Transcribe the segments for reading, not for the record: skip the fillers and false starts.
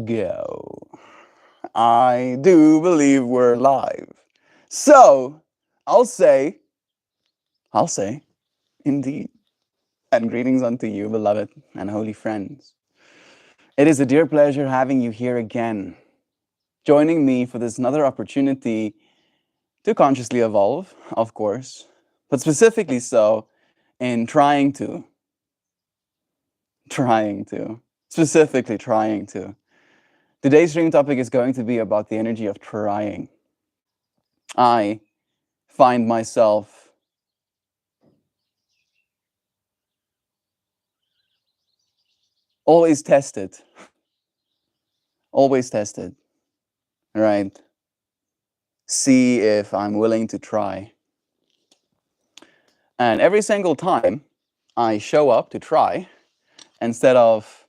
go. I do believe we're live. So, I'll say, indeed, and greetings unto you, beloved and holy friends. It is a dear pleasure having you here again, joining me for this another opportunity to consciously evolve, of course, but specifically so in specifically trying to. Today's stream topic is going to be about the energy of trying. I find myself always tested, right? See if I'm willing to try. And every single time I show up to try, instead of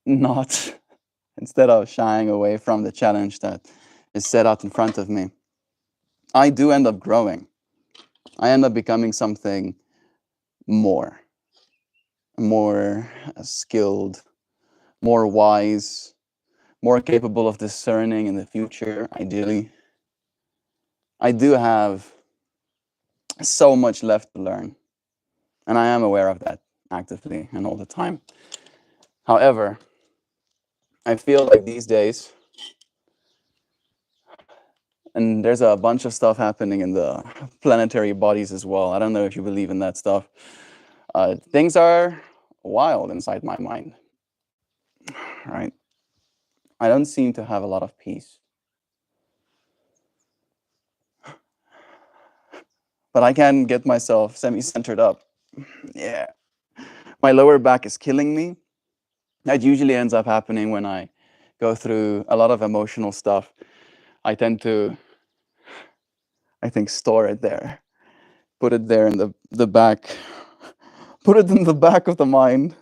not, instead of shying away from the challenge that is set out in front of me, I do end up growing. I end up becoming something more skilled, more wise, more capable of discerning in the future, ideally. I do have so much left to learn, and I am aware of that actively and all the time. However, I feel like these days, and there's a bunch of stuff happening in the planetary bodies as well. I don't know if you believe in that stuff. Things are wild inside my mind, right? I don't seem to have a lot of peace. But I can get myself semi-centered up. Yeah. My lower back is killing me. That usually ends up happening when I go through a lot of emotional stuff. I tend to, store it there. Put it there in the back. Put it in the back of the mind.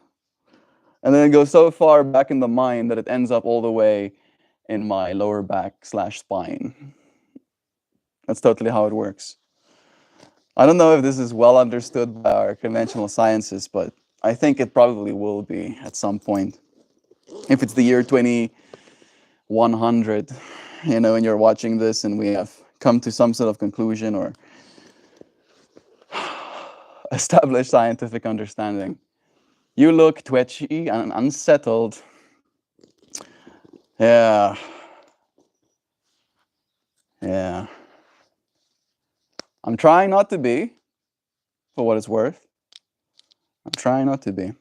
And then it goes so far back in the mind that it ends up all the way in my lower back / spine. That's totally how it works. I don't know if this is well understood by our conventional sciences, but I think it probably will be at some point. If it's the year 2100, and you're watching this and we have come to some sort of conclusion or established scientific understanding. You look twitchy and unsettled. Yeah. I'm trying not to be, for what it's worth. I'm trying not to be.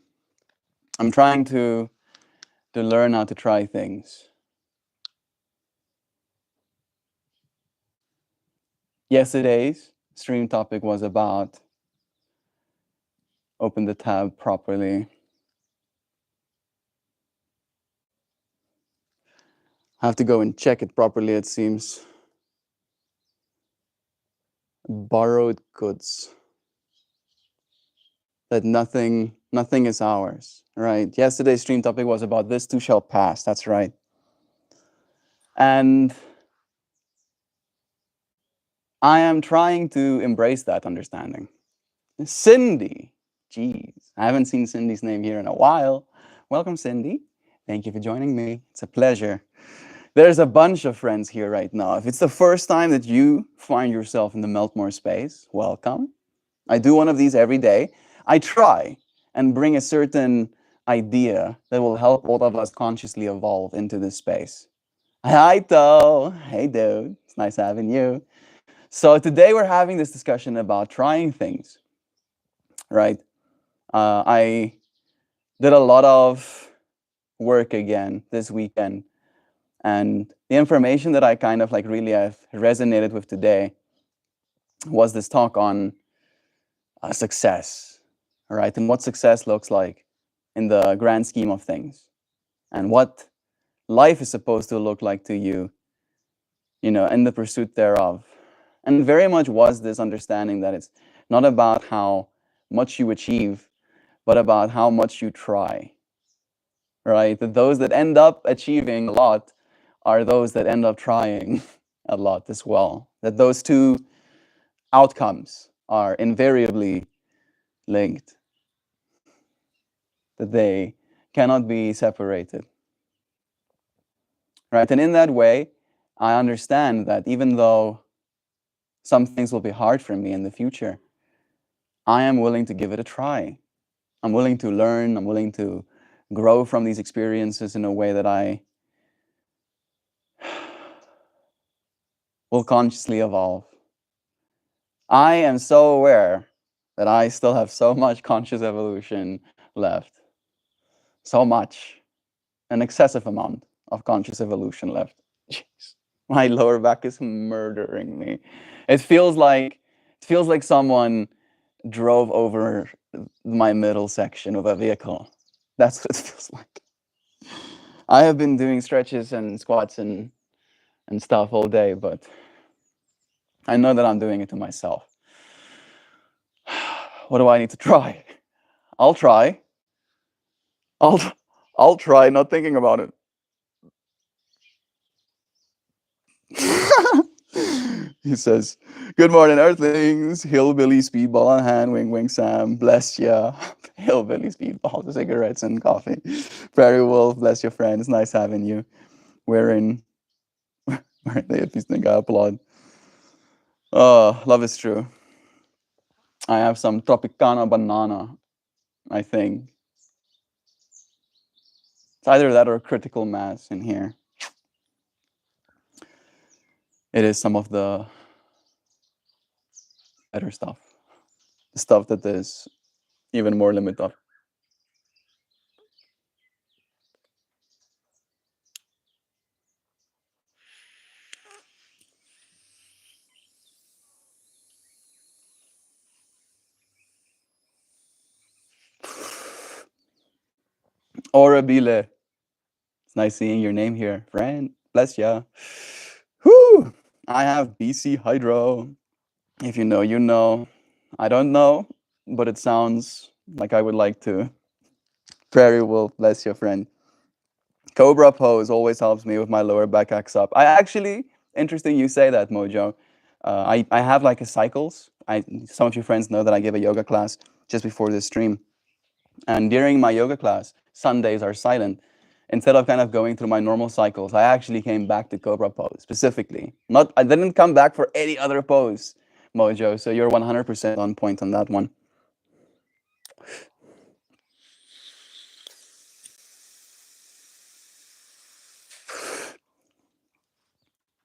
I'm trying to learn how to try things. Yesterday's stream topic was about open the tab properly. I have to go and check it properly, it seems. Borrowed goods. That nothing is ours, right? Yesterday's stream topic was about this too shall pass, that's right. And I am trying to embrace that understanding. Cindy, geez, I haven't seen Cindy's name here in a while. Welcome, Cindy. Thank you for joining me. It's a pleasure. There's a bunch of friends here right now. If it's the first time that you find yourself in the MeltMore space, welcome. I do one of these every day. I try and bring a certain idea that will help all of us consciously evolve into this space. Hi, To. Hey, dude. It's nice having you. So today we're having this discussion about trying things, right? I did a lot of work again this weekend. And the information that I kind of really have resonated with today was this talk on success, right? And what success looks like in the grand scheme of things, and what life is supposed to look like to you, in the pursuit thereof. And very much was this understanding that it's not about how much you achieve, but about how much you try, right? That those that end up achieving a lot are those that end up trying a lot as well. That those two outcomes are invariably linked. That they cannot be separated. Right? And in that way, I understand that even though some things will be hard for me in the future, I am willing to give it a try. I'm willing to learn. I'm willing to grow from these experiences in a way that I will consciously evolve. I am so aware that I still have so much conscious evolution left. So much. An excessive amount of conscious evolution left. Jeez. My lower back is murdering me. It feels like someone drove over my middle section of a vehicle. That's what it feels like. I have been doing stretches and squats and stuff all day, but I know that I'm doing it to myself. What do I need to try? I'll try. I'll try not thinking about it. He says, "Good morning, Earthlings. Hillbilly speedball on hand. Wing wing Sam. Bless ya. Hillbilly speedball. Cigarettes and coffee. Prairie Wolf. Bless your friend. It's nice having you. Wearing the earpiece thing. I applaud. Oh, love is true. I have some Tropicana banana, I think. It's either that or critical mass in here. It is some of the better stuff. The stuff that is even more limited. Orabile. It's nice seeing your name here, friend. Bless ya. Whew. I have BC Hydro. If you know, you know. I don't know, but it sounds like I would like to. Prairie Wolf, bless your friend. Cobra pose always helps me with my lower back axe up. I actually, interesting you say that, Mojo. I have like a cycles. Some of your friends know that I give a yoga class just before this stream. And during my yoga class, Sundays are silent. Instead of kind of going through my normal cycles, I actually came back to Cobra pose specifically. I didn't come back for any other pose, Mojo. So you're 100% on point on that one.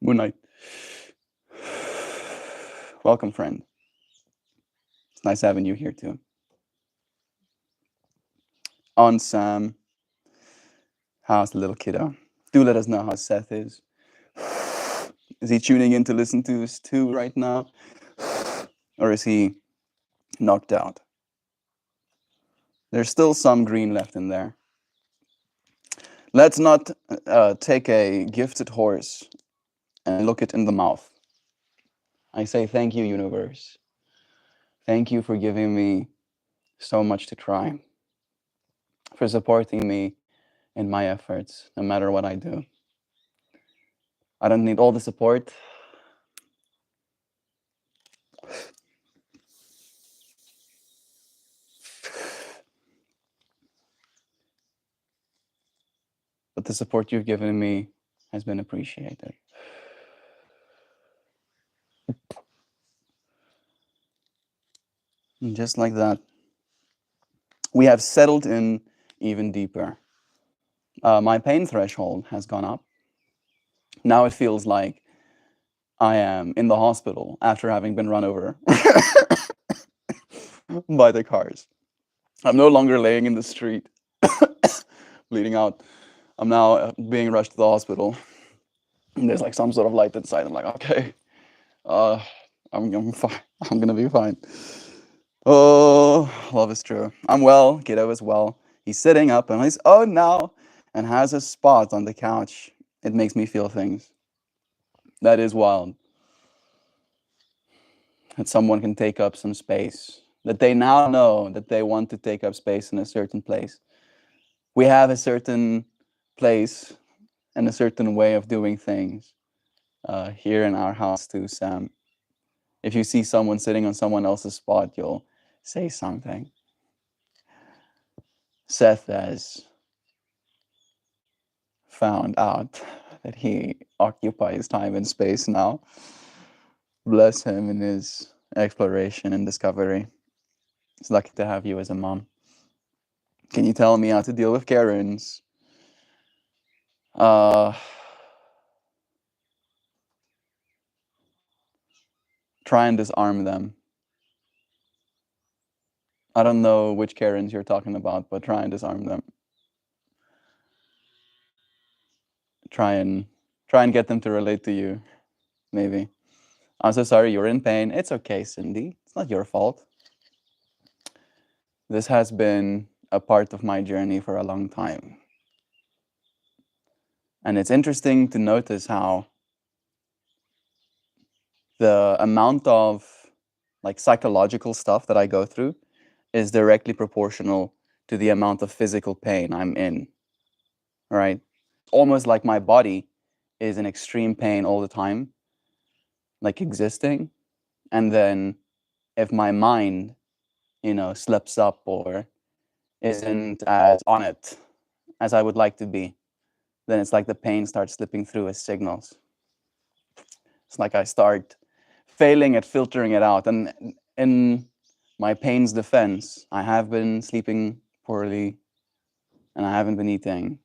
Moon Knight. Welcome, friend. It's nice having you here too. On Sam. How's the little kiddo? Do let us know how Seth is. Is he tuning in to listen to us too right now? Or is he knocked out? There's still some green left in there. Let's not take a gifted horse and look it in the mouth. I say thank you, universe. Thank you for giving me so much to try, for supporting me in my efforts, no matter what I do. I don't need all the support. But the support you've given me has been appreciated. And just like that, we have settled in even deeper. My pain threshold has gone up. Now it feels like I am in the hospital after having been run over by the cars. I'm no longer laying in the street, bleeding out. I'm now being rushed to the hospital. And there's like some sort of light inside. I'm like, okay, I'm fine. I'm gonna be fine. Oh, love is true. I'm well. Kiddo is well. He's sitting up and he's now and has a spot on the couch. It makes me feel things. That is wild. That someone can take up some space. That they now know that they want to take up space in a certain place. We have a certain place and a certain way of doing things here in our house too, Sam. If you see someone sitting on someone else's spot, you'll say something. Seth says, found out that he occupies time and space now. Bless him in his exploration and discovery. It's lucky to have you as a mom. Can you tell me how to deal with Karens? Try and disarm them. I don't know which Karens you're talking about, but try and disarm them. Try and get them to relate to you, maybe. I'm so sorry you're in pain. It's okay, Cindy. It's not your fault. This has been a part of my journey for a long time. And it's interesting to notice how the amount of like psychological stuff that I go through is directly proportional to the amount of physical pain I'm in. Right? Almost like my body is in extreme pain all the time, like existing. And then if my mind, slips up or isn't as on it as I would like to be, then it's like the pain starts slipping through as signals. It's like I start failing at filtering it out. And in my pain's defense, I have been sleeping poorly and I haven't been eating.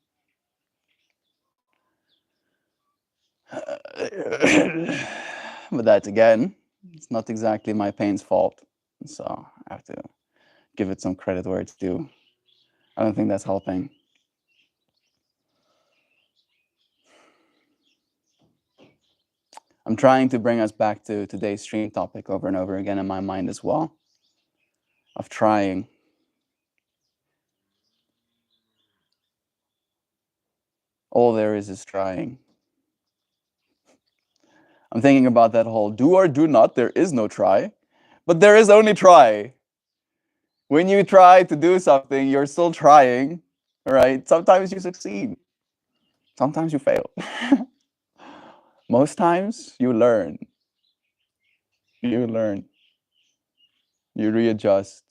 But that again, it's not exactly my pain's fault. So I have to give it some credit where it's due. I don't think that's helping. I'm trying to bring us back to today's stream topic over and over again in my mind as well. Of trying. All there is trying. I'm thinking about that whole do or do not, there is no try, but there is only try. When you try to do something, you're still trying, right? Sometimes you succeed. Sometimes you fail. Most times you learn. You learn. You readjust.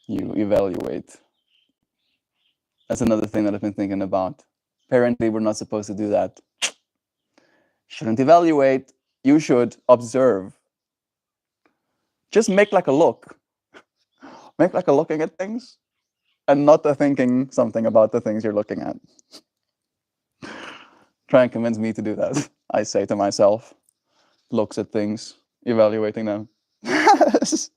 You evaluate. That's another thing that I've been thinking about. Apparently, we're not supposed to do that. Shouldn't evaluate. You should observe. Just make like a look. Make like a looking at things and not a thinking something about the things you're looking at. Try and convince me to do that. I say to myself, looks at things, evaluating them. It's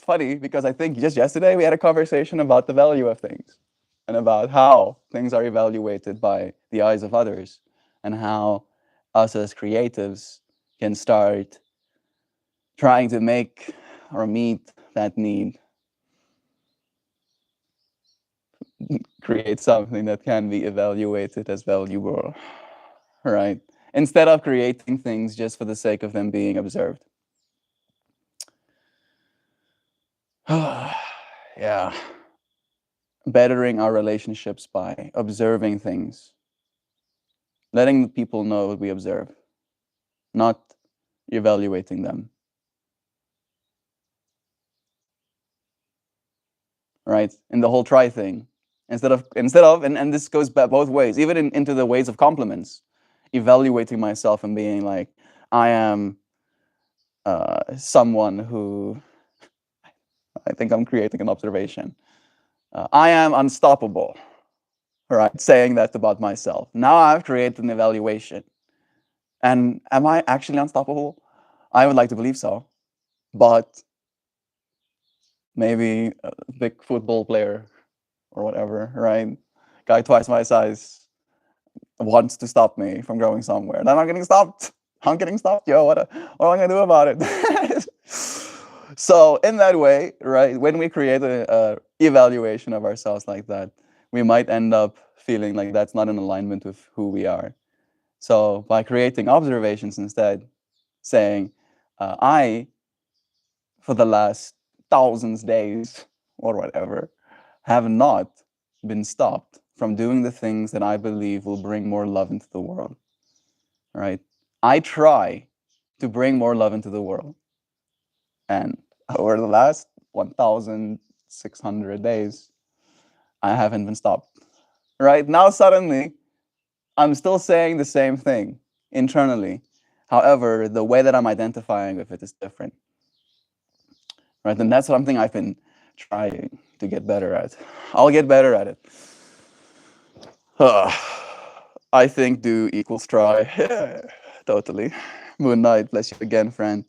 funny because I think just yesterday we had a conversation about the value of things and about how things are evaluated by the eyes of others and how us as creatives can start trying to make or meet that need, create something that can be evaluated as valuable, right? Instead of creating things just for the sake of them being observed. Yeah. Bettering our relationships by observing things. Letting people know what we observe, not evaluating them. Right? In the whole try thing. Instead of, and this goes back both ways, even into the ways of compliments. Evaluating myself and being like, I am someone who, I think I'm creating an observation. I am unstoppable, right? Saying that about myself. Now I've created an evaluation. And am I actually unstoppable? I would like to believe so. But maybe a big football player or whatever, right? Guy twice my size wants to stop me from going somewhere. And I'm not getting stopped. I'm getting stopped, yo. What am I gonna do about it? So in that way, right, when we create a evaluation of ourselves like that, we might end up feeling like that's not in alignment with who we are. So by creating observations instead, saying, I, for the last thousands days or whatever, have not been stopped from doing the things that I believe will bring more love into the world, right? I try to bring more love into the world. And over the last 1,600 days, I haven't been stopped. Right now, suddenly, I'm still saying the same thing internally. However, the way that I'm identifying with it is different. Right? And that's something I've been trying to get better at. I'll get better at it. I think do equals try. Yeah, totally. Moon Knight, bless you again, friend.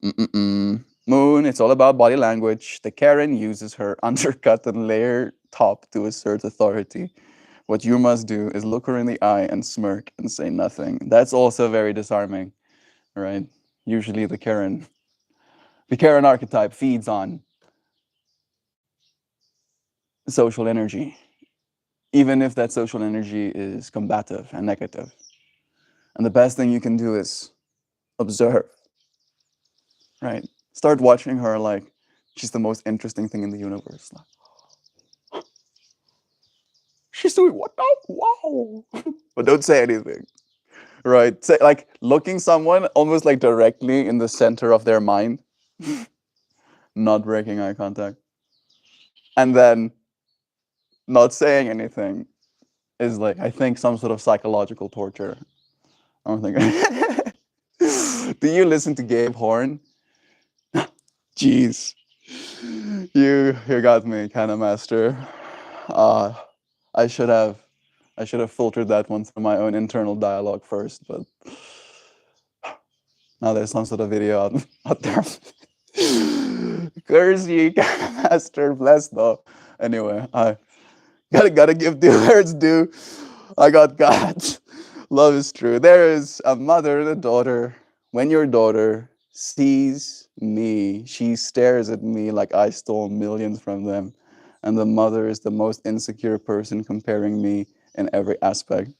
Mm-mm-mm. Moon, it's all about body language. The Karen uses her undercut and layer top to assert authority. What you must do is look her in the eye and smirk and say nothing. That's also very disarming, right? Usually the Karen archetype feeds on social energy, even if that social energy is combative and negative. And the best thing you can do is observe, right? Start watching her like she's the most interesting thing in the universe. Like, she's doing what now? Wow. But don't say anything, right? Say like looking someone almost like directly in the center of their mind, not breaking eye contact, and then not saying anything is like I think some sort of psychological torture. I'm thinking, do you listen to Gabe Horn? Jeez, you got me, kind of master. Uh, I should have I should have filtered that one through my own internal dialogue first, but now there's some sort of video out there. Curse ye, kind of master, bless though. Anyway, I gotta give due where it's due. I got God. Love is true. There is a mother and a daughter. When your daughter sees me, she stares at me like I stole millions from them. And the mother is the most insecure person comparing me in every aspect.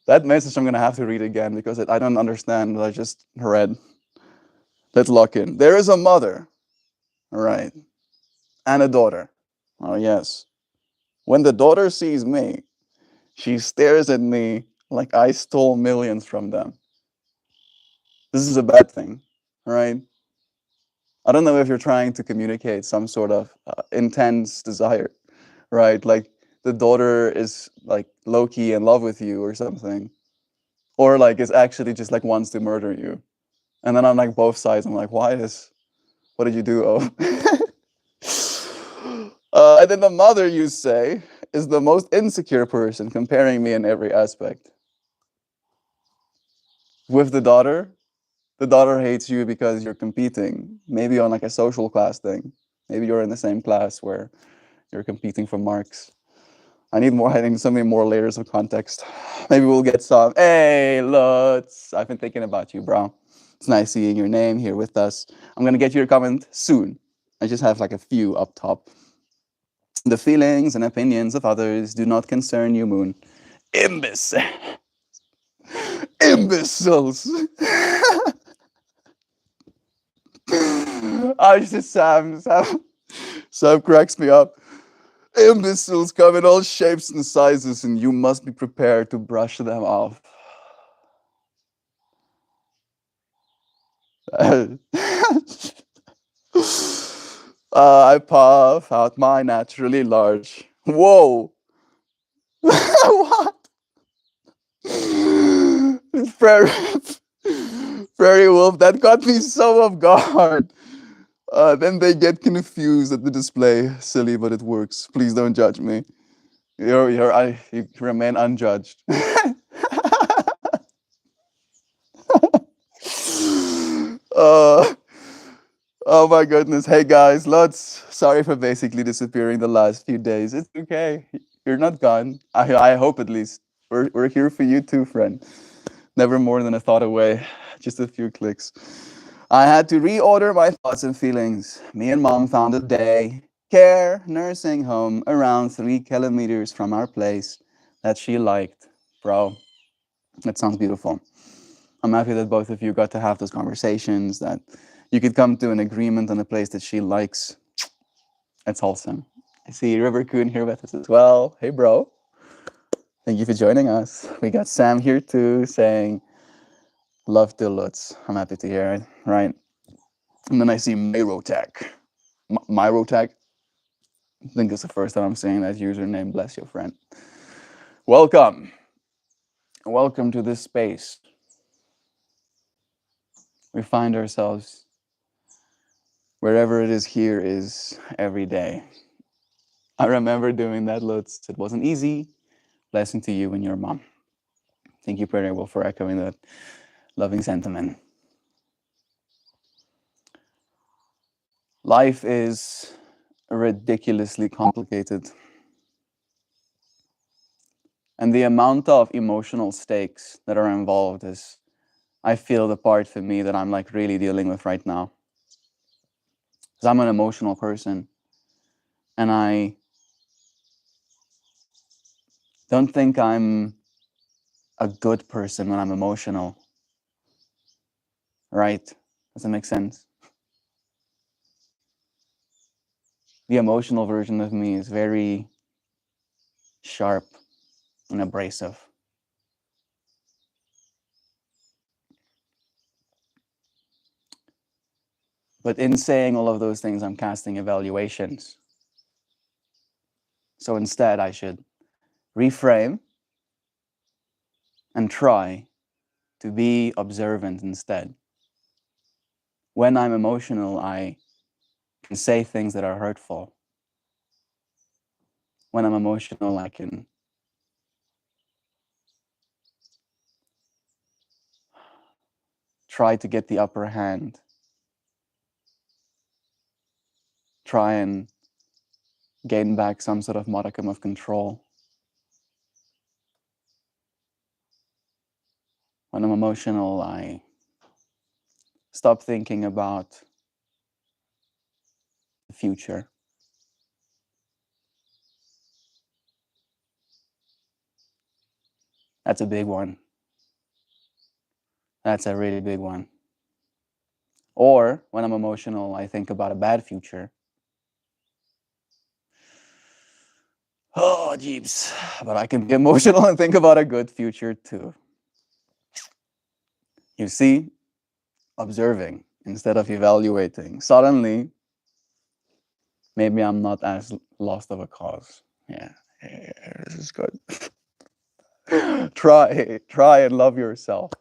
That message I'm gonna have to read again because I don't understand what I just read. Let's lock in. There is a mother, right, and a daughter. Oh yes. When the daughter sees me, she stares at me like I stole millions from them. This is a bad thing, right? I don't know if you're trying to communicate some sort of intense desire, right? Like the daughter is like low key in love with you or something, or like is actually just like wants to murder you. And then on like both sides, I'm like, what did you do? Oh, and then the mother, you say, is the most insecure person, comparing me in every aspect. With the daughter hates you because you're competing, maybe on like a social class thing. Maybe you're in the same class where you're competing for marks. I think so many more layers of context. Maybe we'll get some. Hey, Lutz, I've been thinking about you, bro. It's nice seeing your name here with us. I'm gonna get your comment soon. I just have like a few up top. The feelings and opinions of others do not concern you, Moon. Imbecile. Imbeciles. I just Sam cracks me up. Imbeciles come in all shapes and sizes, and you must be prepared to brush them off. I puff out my naturally large. Whoa! What? Prairie, Prairie Wolf, that got me so off guard. Then they get confused at the display. Silly, but it works. Please don't judge me. You remain unjudged. uh, oh my goodness. Hey guys, sorry for basically disappearing the last few days. It's okay. You're not gone. I hope at least. We're here for you too, friend. Never more than a thought away. Just a few clicks. I had to reorder my thoughts and feelings. Me and mom found a day care nursing home around 3 kilometers from our place that she liked. Bro, that sounds beautiful. I'm happy that both of you got to have those conversations, that you could come to an agreement on a place that she likes. That's awesome. I see River Coon here with us as well. Hey, bro. Thank you for joining us. We got Sam here too saying, love to Lutz. I'm happy to hear it, right? And then I see Myrotech. Myrotech? I think it's the first time I'm saying that username. Bless your friend. Welcome. Welcome to this space. We find ourselves wherever it is here is every day. I remember doing that, Lutz. It wasn't easy. Blessing to you and your mom. Thank you, Prayer Will, for echoing that loving sentiment. Life is ridiculously complicated. And the amount of emotional stakes that are involved is, I feel, the part for me that I'm like really dealing with right now. Because I'm an emotional person. And I don't think I'm a good person when I'm emotional. Right? Does that make sense? The emotional version of me is very sharp and abrasive. But in saying all of those things, I'm casting evaluations. So instead, I should reframe and try to be observant instead. When I'm emotional, I can say things that are hurtful. When I'm emotional, I can try to get the upper hand, try and gain back some sort of modicum of control. When I'm emotional, I stop thinking about the future. That's a big one. That's a really big one. Or when I'm emotional, I think about a bad future. Oh, jeeps. But I can be emotional and think about a good future too. You see, observing instead of evaluating. Suddenly, maybe I'm not as lost of a cause. Yeah, this is good. Try and love yourself.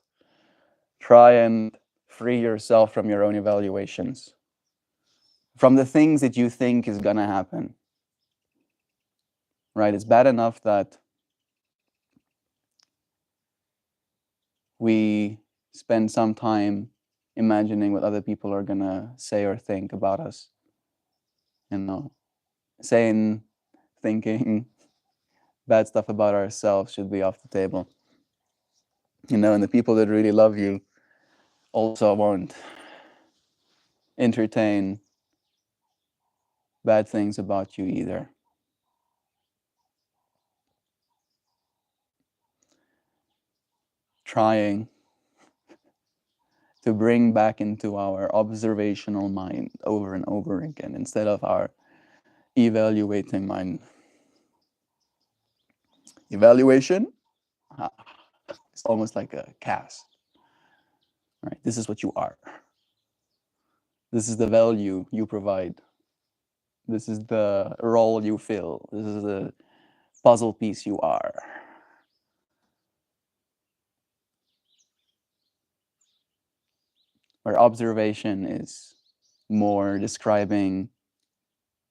Try and free yourself from your own evaluations, from the things that you think is gonna happen. Right? It's bad enough that we spend some time imagining what other people are gonna say or think about us. You know, saying, thinking bad stuff about ourselves should be off the table. You know, and the people that really love you also won't entertain bad things about you either. Trying to bring back into our observational mind over and over again instead of our evaluating mind. Evaluation, it's almost like a cast. Right? This is what you are. This is the value you provide. This is the role you fill. This is the puzzle piece you are. Where observation is more describing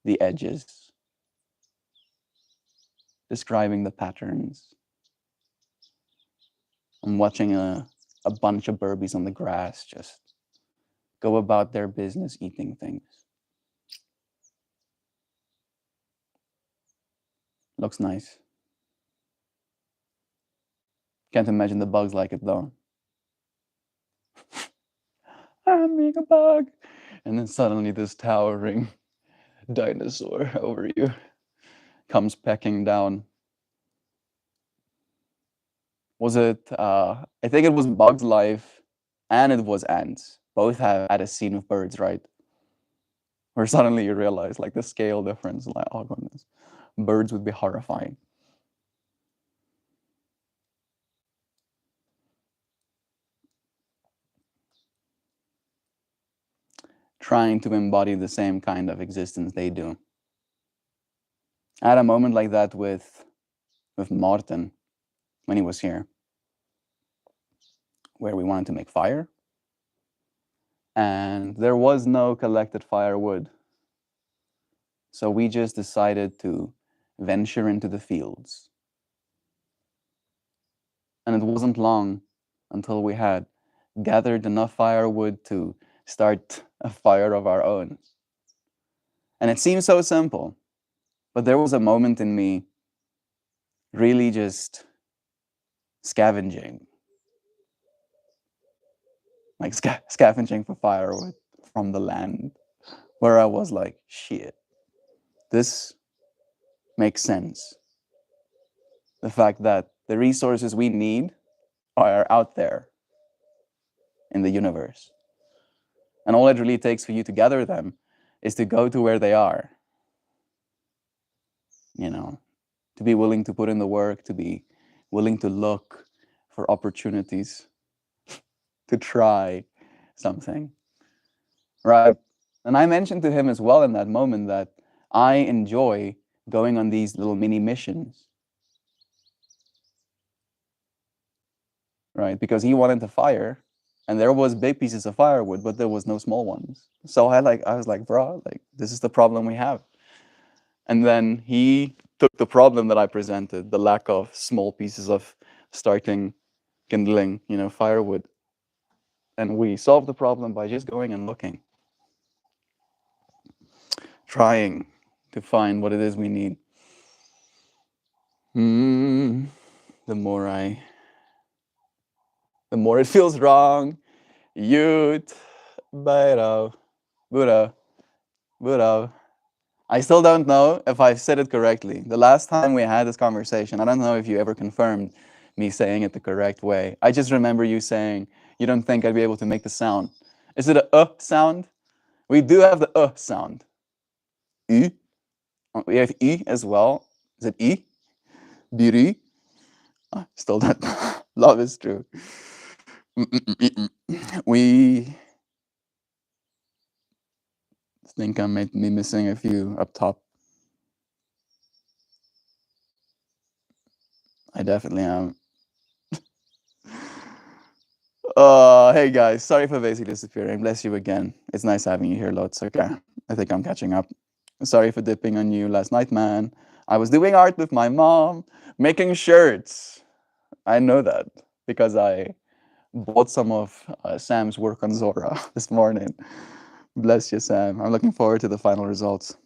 the edges, describing the patterns. I'm watching a bunch of burbies on the grass just go about their business eating things. Looks nice. Can't imagine the bugs like it though. I'm being a bug. And then suddenly this towering dinosaur over you comes pecking down. Was it, I think it was Bug's Life and it was Ants. Both have had a scene with birds, right? Where suddenly you realize like the scale difference, like, oh goodness, birds would be horrifying. Trying to embody the same kind of existence they do. I had a moment like that with Martin when he was here, where we wanted to make fire, and there was no collected firewood. So we just decided to venture into the fields. And it wasn't long until we had gathered enough firewood to start a fire of our own. And it seems so simple, but there was a moment in me really just scavenging, like scavenging for firewood from the land, where I was like, shit, this makes sense. The fact that the resources we need are out there in the universe. And all it really takes for you to gather them is to go to where they are. You know, to be willing to put in the work, to be willing to look for opportunities, to try something, right? And I mentioned to him as well in that moment that I enjoy going on these little mini missions, right? Because he wanted to fire, and there was big pieces of firewood, but there was no small ones. So I was like, bro, like this is the problem we have. And then he took the problem that I presented, the lack of small pieces of starting kindling, firewood. And we solved the problem by just going and looking, trying to find what it is we need. The more it feels wrong. Youth, Buddha. I still don't know if I said it correctly. The last time we had this conversation, I don't know if you ever confirmed me saying it the correct way. I just remember you saying you don't think I'd be able to make the sound. Is it a sound? We do have the sound. U. We have E as well. Is it E? Biri? Still don't know. Love is true. We think I might be missing a few up top. I definitely am. Hey guys, sorry for basically disappearing. Bless you again. It's nice having you here, lots. Okay, I think I'm catching up. Sorry for dipping on you last night, man. I was doing art with my mom, making shirts. I know that because I bought some of Sam's work on Zora this morning. Bless you, Sam. I'm looking forward to the final results.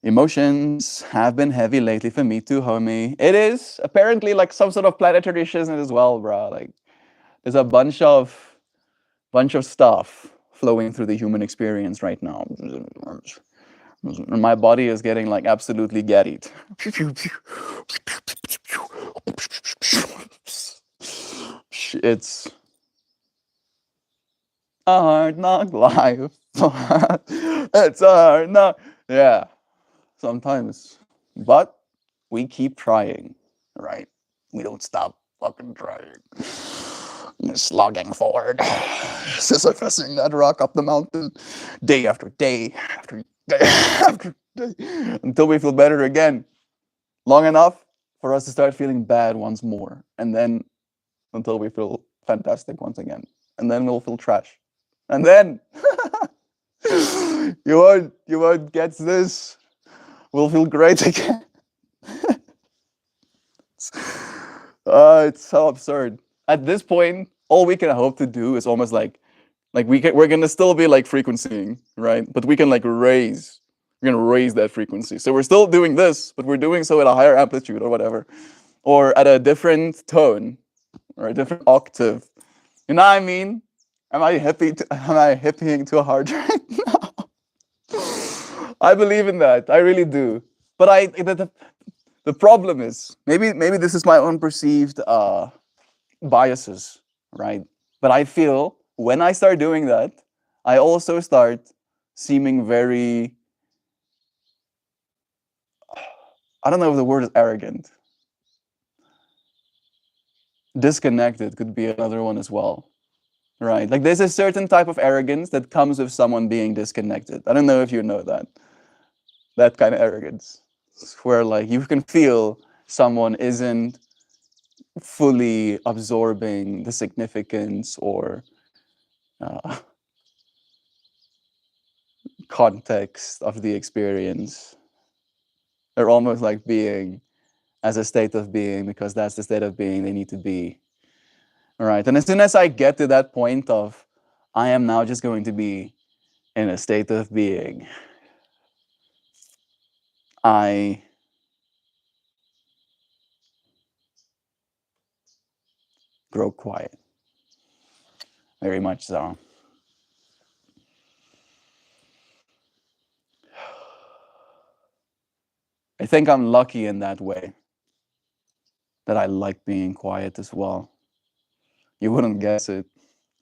Emotions have been heavy lately for me too, homie. It is apparently like some sort of planetary shiznit as well, bro. Like there's a bunch of stuff flowing through the human experience right now. My body is getting like absolutely gettied. It's a hard knock life. It's a hard knock. Yeah, sometimes. But we keep trying, right? We don't stop fucking trying. Slogging forward, Sisyphusing that rock up the mountain, day after day after day after day, until we feel better again. Long enough for us to start feeling bad once more, and then until we feel fantastic once again, and then we'll feel trash, and then you won't get this. We'll feel great again. It's so absurd. At this point, all we can hope to do is almost like we're gonna still be like frequencying, right? But we can like we're gonna raise that frequency. So we're still doing this, but we're doing so at a higher amplitude or whatever, or at a different tone or a different octave. You know what I mean? Am I hippieing too hard right now? I believe in that. I really do. But the problem is maybe this is my own perceived biases, right? But I feel when I start doing that, I also start seeming very, I don't know if the word is arrogant. Disconnected could be another one as well, right? Like there's a certain type of arrogance that comes with someone being disconnected. I don't know if you know that. That kind of arrogance, where like you can feel someone isn't fully absorbing the significance or uh, context of the experience. They're almost like being as a state of being because that's the state of being they need to be. All right. And as soon as I get to that point of I am now just going to be in a state of being, I grow quiet. Very much so. I think I'm lucky in that way, that I like being quiet as well. You wouldn't guess it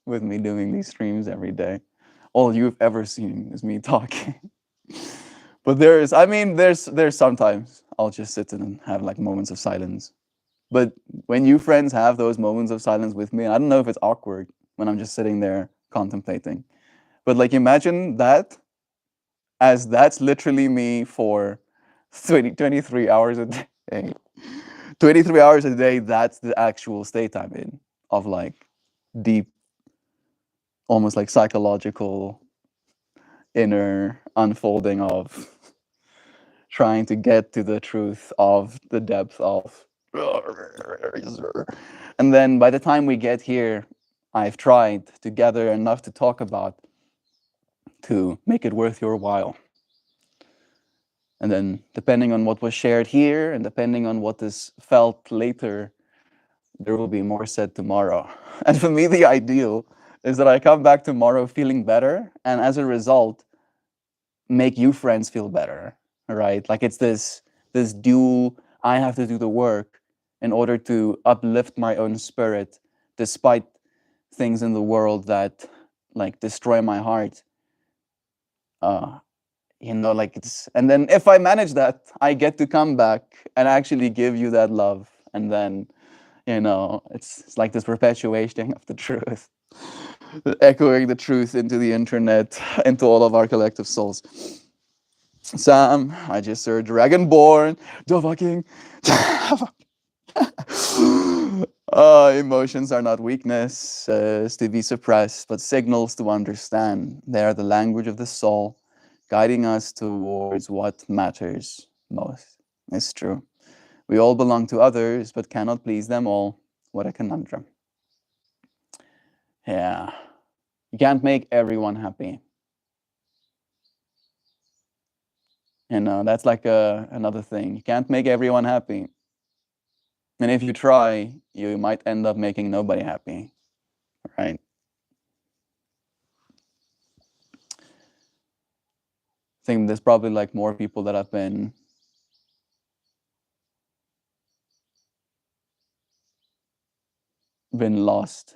with me doing these streams every day. All you've ever seen is me talking. But there's sometimes I'll just sit and have like moments of silence. But when you friends have those moments of silence with me, and I don't know if it's awkward when I'm just sitting there contemplating, but like imagine that as that's literally me for 23 hours a day. 23 hours a day, that's the actual state I'm in of like deep, almost like psychological inner unfolding of trying to get to the truth of the depth of. And then by the time we get here, I've tried to gather enough to talk about to make it worth your while. And then depending on what was shared here and depending on what is felt later, there will be more said tomorrow. And for me, the ideal is that I come back tomorrow feeling better, and as a result, make you friends feel better, right? Like it's this dual, I have to do the work in order to uplift my own spirit despite things in the world that like destroy my heart. Like it's, and then if I manage that, I get to come back and actually give you that love. And then, it's like this perpetuation of the truth, echoing the truth into the internet, into all of our collective souls. Sam, I just heard Dragonborn, the fucking. Emotions are not weaknesses to be suppressed, but signals to understand. They are the language of the soul, guiding us towards what matters most. It's true. We all belong to others, but cannot please them all. What a conundrum. Yeah. You can't make everyone happy. That's like another thing. You can't make everyone happy. And if you try, you might end up making nobody happy, right? I think there's probably like more people that have been lost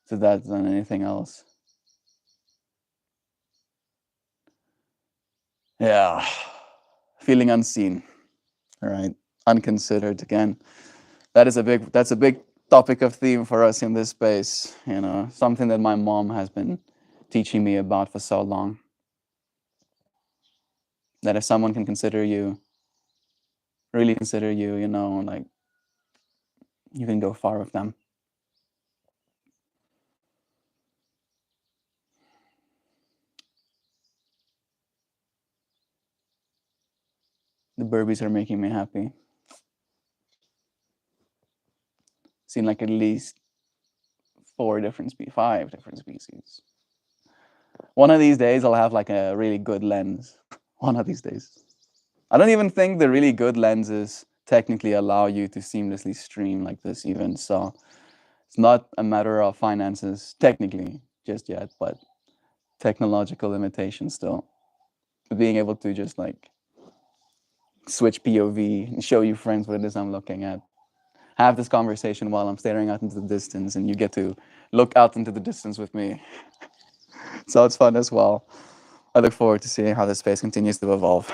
to that than anything else. Yeah, feeling unseen, all right, unconsidered again. That's a big topic of theme for us in this space. Something that my mom has been teaching me about for so long. That if someone can consider you, really consider you, like you can go far with them. The burpees are making me happy. Seen like at least 5 different species. One of these days I'll have like a really good lens. One of these days. I don't even think the really good lenses technically allow you to seamlessly stream like this even. So it's not a matter of finances technically just yet, but technological limitations still. Being able to just like switch POV and show you friends what it is I'm looking at. Have this conversation while I'm staring out into the distance and you get to look out into the distance with me. So it's fun as well. I look forward to seeing how this space continues to evolve.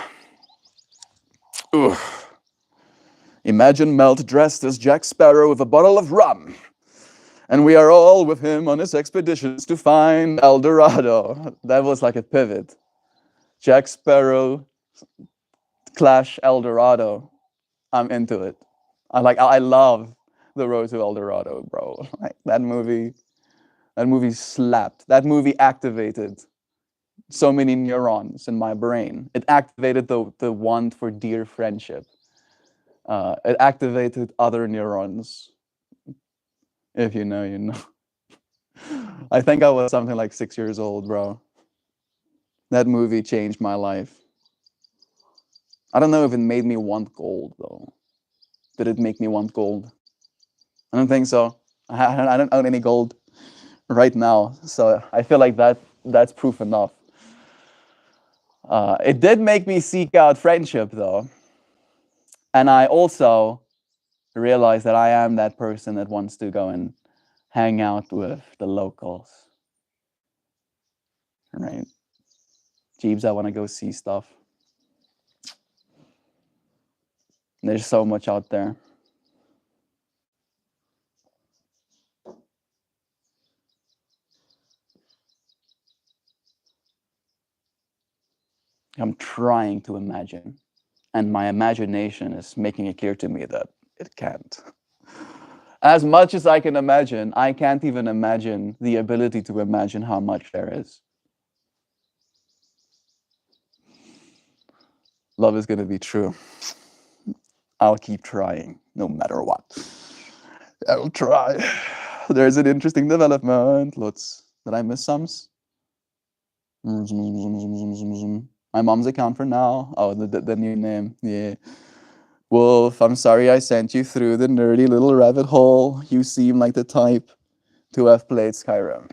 Oof. Imagine Melt dressed as Jack Sparrow with a bottle of rum. And we are all with him on his expeditions to find El Dorado. That was like a pivot. Jack Sparrow, Clash El Dorado. I'm into it. I love The Road to El Dorado, bro. Like that movie slapped. That movie activated so many neurons in my brain. It activated the want for dear friendship. It activated other neurons. If you know, you know. I think I was something like 6 years old, bro. That movie changed my life. I don't know if it made me want gold, though. Did it make me want gold? I don't think so. I don't own any gold right now, so I feel like that's proof enough. It did make me seek out friendship, though. And I also realized that I am that person that wants to go and hang out with the locals. Right? Jeebs, I want to go see stuff. There's so much out there. I'm trying to imagine. And my imagination is making it clear to me that it can't. As much as I can imagine, I can't even imagine the ability to imagine how much there is. Love is going to be true. I'll keep trying, no matter what. I'll try. There's an interesting development. Did I miss some? My mom's account for now. Oh, the new name. Yeah. Wolf, I'm sorry I sent you through the nerdy little rabbit hole. You seem like the type to have played Skyrim.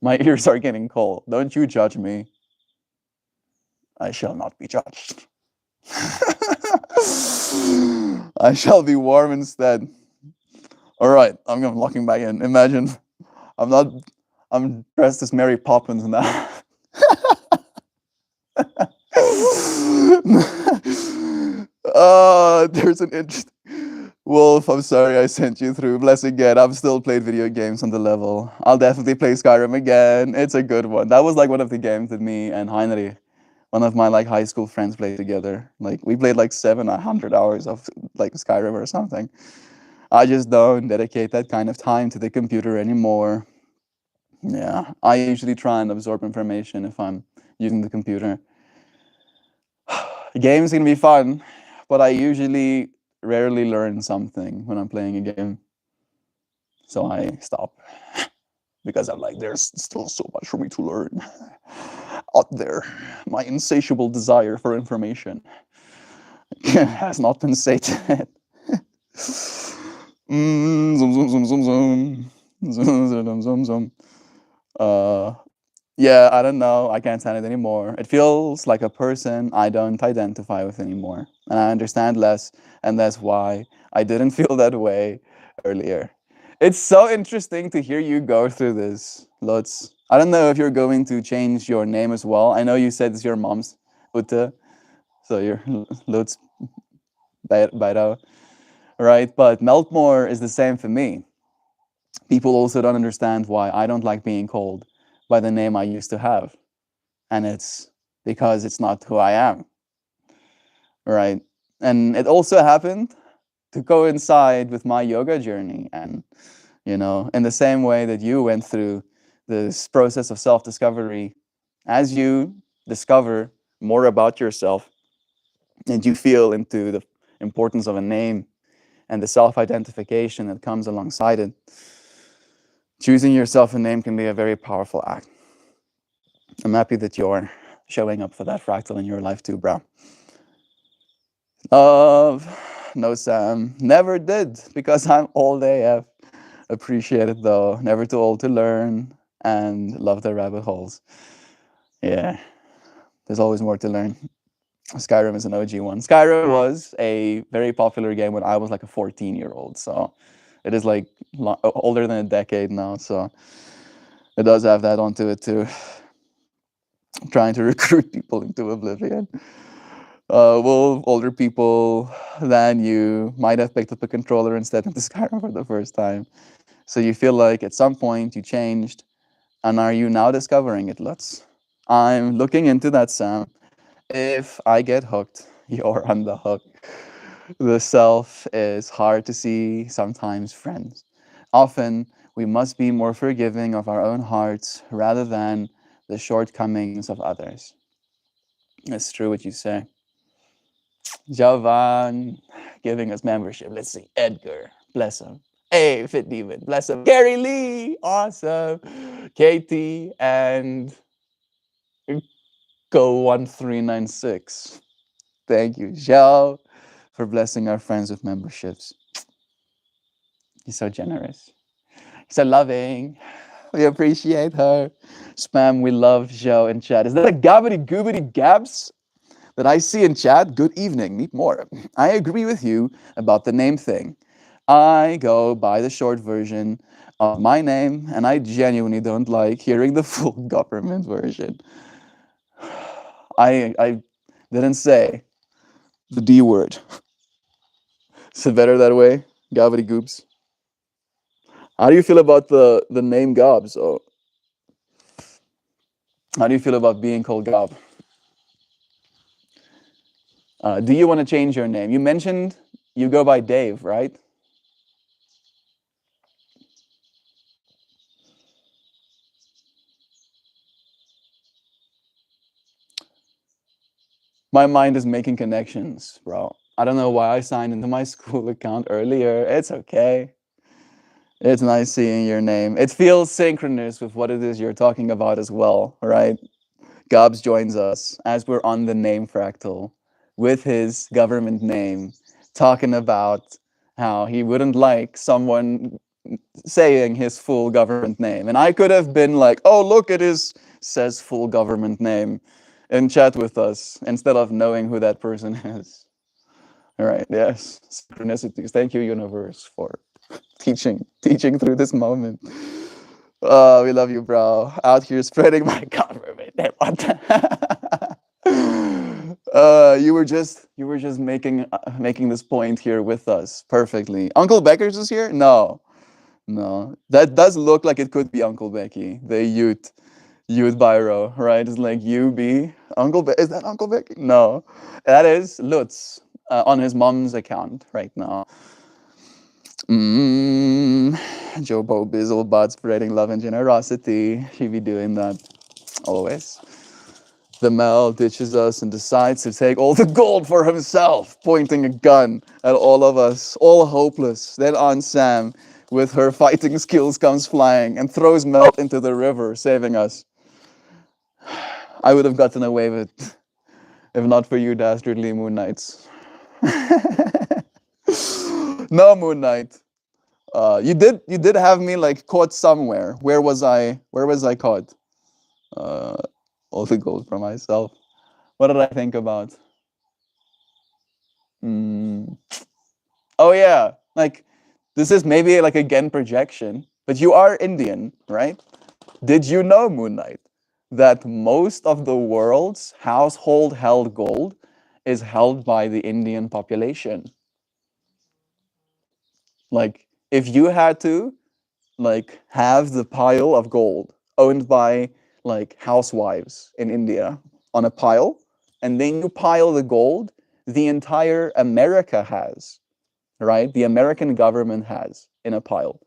My ears are getting cold. Don't you judge me. I shall not be judged. I shall be warm instead. All right, I'm locking back in. Imagine I'm dressed as Mary Poppins now. There's an interesting Wolf, I'm sorry I sent you through. Bless again. I've still played video games on the level. I'll definitely play Skyrim again. It's a good one. That was like one of the games that me and Heinrich, one of my like high school friends, played together. Like we played like 700 hours of like Skyrim or something. I just don't dedicate that kind of time to the computer anymore. Yeah, I usually try and absorb information if I'm using the computer. Games can be fun, but I usually rarely learn something when I'm playing a game. So I stop because I'm like, there's still so much for me to learn out there. My insatiable desire for information has not been sated. Zoom, zoom, zoom, zoom, zoom. Zoom, zoom, zoom, zoom. Yeah, I don't know. I can't stand it anymore. It feels like a person I don't identify with anymore. And I understand less, and that's why I didn't feel that way earlier. It's so interesting to hear you go through this, Lutz. I don't know if you're going to change your name as well. I know you said it's your mom's, Ute, so you're Lutz Beiro, right? But MeltMore is the same for me. People also don't understand why I don't like being called by the name I used to have. And it's because it's not who I am, right? And it also happened to coincide with my yoga journey. And, you know, in the same way that you went through this process of self-discovery, as you discover more about yourself and you feel into the importance of a name and the self-identification that comes alongside it, choosing yourself a name can be a very powerful act. I'm happy that you're showing up for that fractal in your life too, bro. No, Sam, never did, because I'm old AF. Appreciate it though. Never too old to learn, and love the rabbit holes. Yeah, there's always more to learn. Skyrim is an OG one. Skyrim was a very popular game when I was like a 14-year-old, so it is like older than a decade now, so it does have that onto it too. I'm trying to recruit people into oblivion. Well, older people than you might have picked up a controller instead of the Skyrim for the first time. So you feel like at some point you changed, and are you now discovering it, Lutz? I'm looking into that, Sam. If I get hooked, you're on the hook. The self is hard to see, sometimes, friends. Often, we must be more forgiving of our own hearts rather than the shortcomings of others. It's true what you say. Jovan giving us membership. Let's see. Edgar, bless him. Hey, Fit Demon, bless him. Gary Lee, awesome. Katie and Go1396. Thank you, Zhao, for blessing our friends with memberships. He's so generous. He's so loving. We appreciate her. Spam, we love Zhao in chat. Is that a gabbity goobity gabs that I see in chat? Good evening, meet more. I agree with you about the name thing. I go by the short version of my name, and I genuinely don't like hearing the full government version. I didn't say the D word. Is it better that way? Gavity Goops. How do you feel about the name Gobs? Oh, how do you feel about being called Gob? Do you want to change your name? You mentioned you go by Dave, right? My mind is making connections, bro. I don't know why I signed into my school account earlier. It's okay. It's nice seeing your name. It feels synchronous with what it is you're talking about as well, right? Gobs joins us as we're on the name fractal with his government name, talking about how he wouldn't like someone saying his full government name. And I could have been like, oh, look, it is says full government name and chat with us instead of knowing who that person is. All right, yes, synchronicities. Thank you, universe, for teaching through this moment. We love you, bro. Out here spreading my government. You were just making this point here with us perfectly. Uncle Becker's is here? No, no. That does look like it could be Uncle Becky, the youth biro, right? It's like UB. Is that Uncle Becky? No, that is Lutz on his mom's account right now. Joe Bo Bizzlebot spreading love and generosity. She be doing that always. The Mel ditches us and decides to take all the gold for himself, pointing a gun at all of us, all hopeless. Then Aunt Sam, with her fighting skills, comes flying and throws Melt into the river, saving us. I would have gotten away with it if not for you dastardly Moon Knights. No, Moon Knight. You did have me like caught somewhere. Where was I? Where was I caught? All the gold for myself. What did I think about? Oh yeah, like this is maybe like again projection, but you are Indian, right? Did you know, Moon Knight, that most of the world's household held gold is held by the Indian population? Like if you had to like have the pile of gold owned by like housewives in India on a pile, and then you pile the gold the entire America has, right? The American government has in a pile.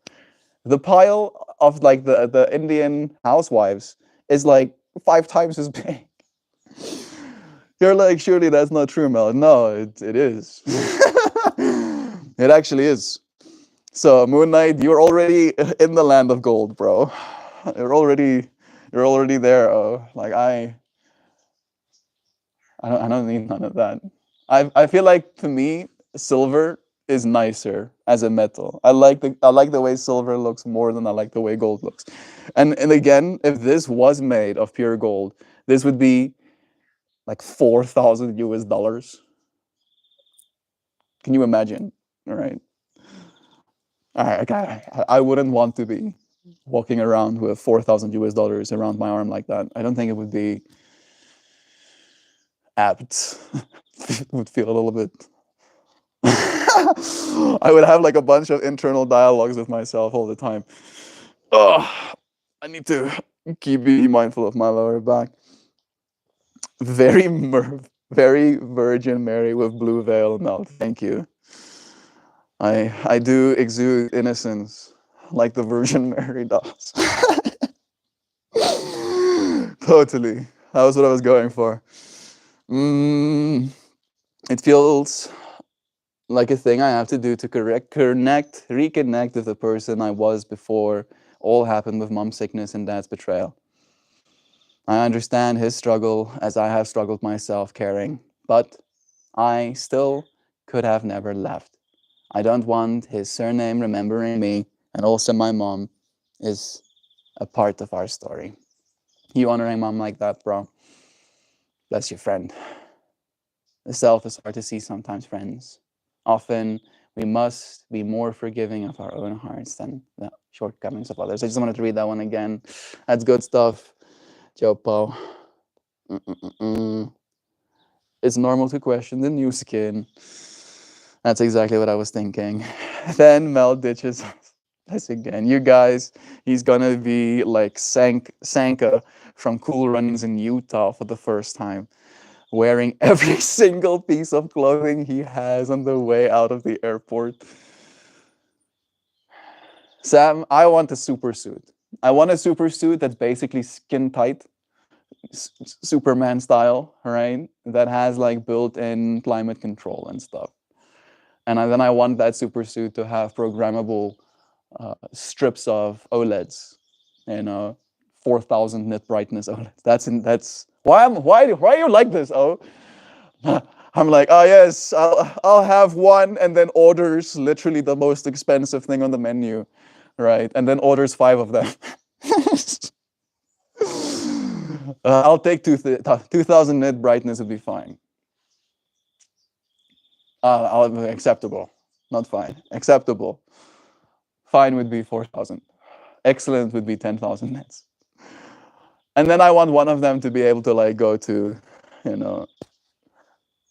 The pile of like the Indian housewives is like 5 times as big. You're like, surely that's not true, Mel. No, it is. It actually is. So Moon Knight, you're already in the land of gold, bro. You're already there. Oh, like I don't need none of that. I feel like to me, silver is nicer as a metal. I like the way silver looks more than I like the way gold looks. And again, if this was made of pure gold, this would be like 4,000 US dollars. Can you imagine? All right. I wouldn't want to be walking around with 4,000 US dollars around my arm like that. I don't think it would be apt. It would feel a little bit I would have like a bunch of internal dialogues with myself all the time. Oh, I need to keep being mindful of my lower back. Very Virgin Mary with blue veil melt. Thank you. I do exude innocence like the Virgin Mary does. Totally. That was what I was going for. It feels like a thing I have to do to reconnect with the person I was before all happened with mom's sickness and dad's betrayal. I understand his struggle as I have struggled myself caring, but I still could have never left. I don't want his surname remembering me, and also my mom is a part of our story. You honoring mom like that, bro? Bless your friend. The self is hard to see sometimes, friends. Often we must be more forgiving of our own hearts than the shortcomings of others. I just wanted to read that one again. That's good stuff, Jopo. It's normal to question the new skin. That's exactly what I was thinking. Then Mel ditches us again. You guys, he's gonna be like Sanka from Cool Runnings in Utah for the first time, wearing every single piece of clothing he has on the way out of the airport. Sam, I want a super suit. I want a super suit that's basically skin tight, Superman style, right? That has like built-in climate control and stuff. And then I want that super suit to have programmable strips of OLEDs, 4,000 nit brightness OLEDs. That's why you like this? Oh, I'm like, oh yes, I'll have one, and then orders literally the most expensive thing on the menu, right? And then orders 5 of them. I'll take 2,000 nit brightness would be fine. Acceptable, not fine. Acceptable. Fine would be 4,000. Excellent would be 10,000 nits. And then I want one of them to be able to like go to,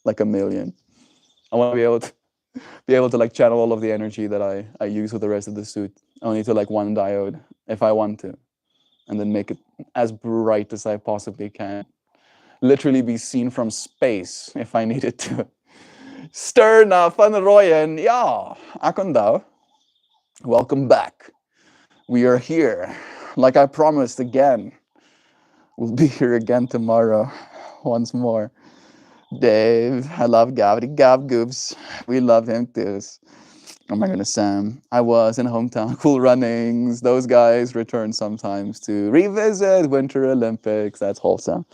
like 1,000,000. I want to be able to like channel all of the energy that I use with the rest of the suit only to like one diode if I want to, and then make it as bright as I possibly can. Literally be seen from space if I needed to. Sterna van Rooyen, ja, Akondau. Welcome back. We are here, like I promised again. We'll be here again tomorrow, once more. Dave, I love Gavity Gav Goobs. We love him too. Oh my goodness, Sam. I was in hometown Cool Runnings. Those guys return sometimes to revisit Winter Olympics. That's wholesome.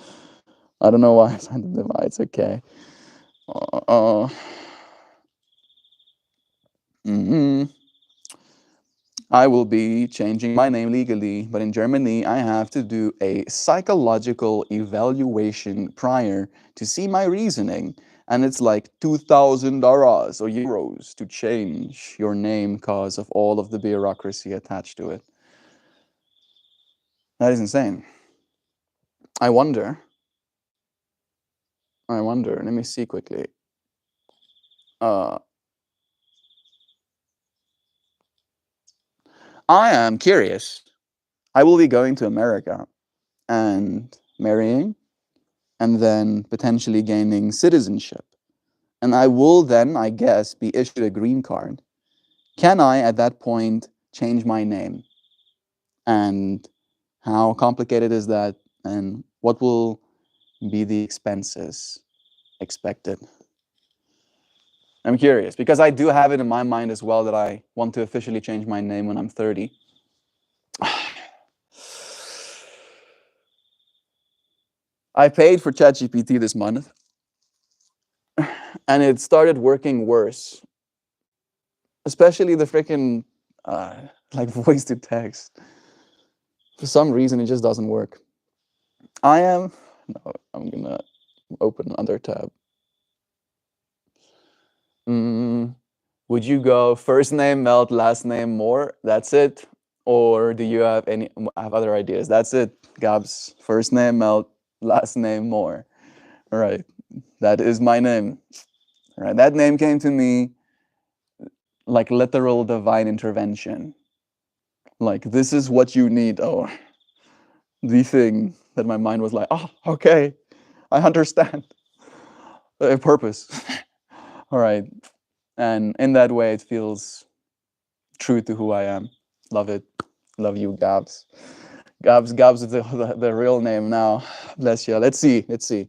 I don't know why I signed them. It's okay. I will be changing my name legally, but in Germany, I have to do a psychological evaluation prior to see my reasoning. And it's like $2,000 or euros to change your name because of all of the bureaucracy attached to it. That is insane. I wonder, let me see quickly. I am curious. I will be going to America and marrying and then potentially gaining citizenship. And I will then, I guess, be issued a green card. Can I, at that point, change my name? And how complicated is that? And what will be the expenses expected? I'm curious, because I do have it in my mind as well that I want to officially change my name when I'm 30. I paid for ChatGPT this month, and it started working worse. Especially the freaking like voice to text. For some reason, it just doesn't work. I'm gonna open another tab. Would you go first name Melt, last name More? That's it, or do you have other ideas? That's it, Gabs. First name Melt, last name More. All right, that is my name. All right, that name came to me like literal divine intervention. Like, this is what you need. Oh, the thing that my mind was like, oh, okay, I understand. A purpose. All right. And in that way, it feels true to who I am. Love it. Love you, Gabs. Gabs is the real name now. Bless you. Let's see. Let's see.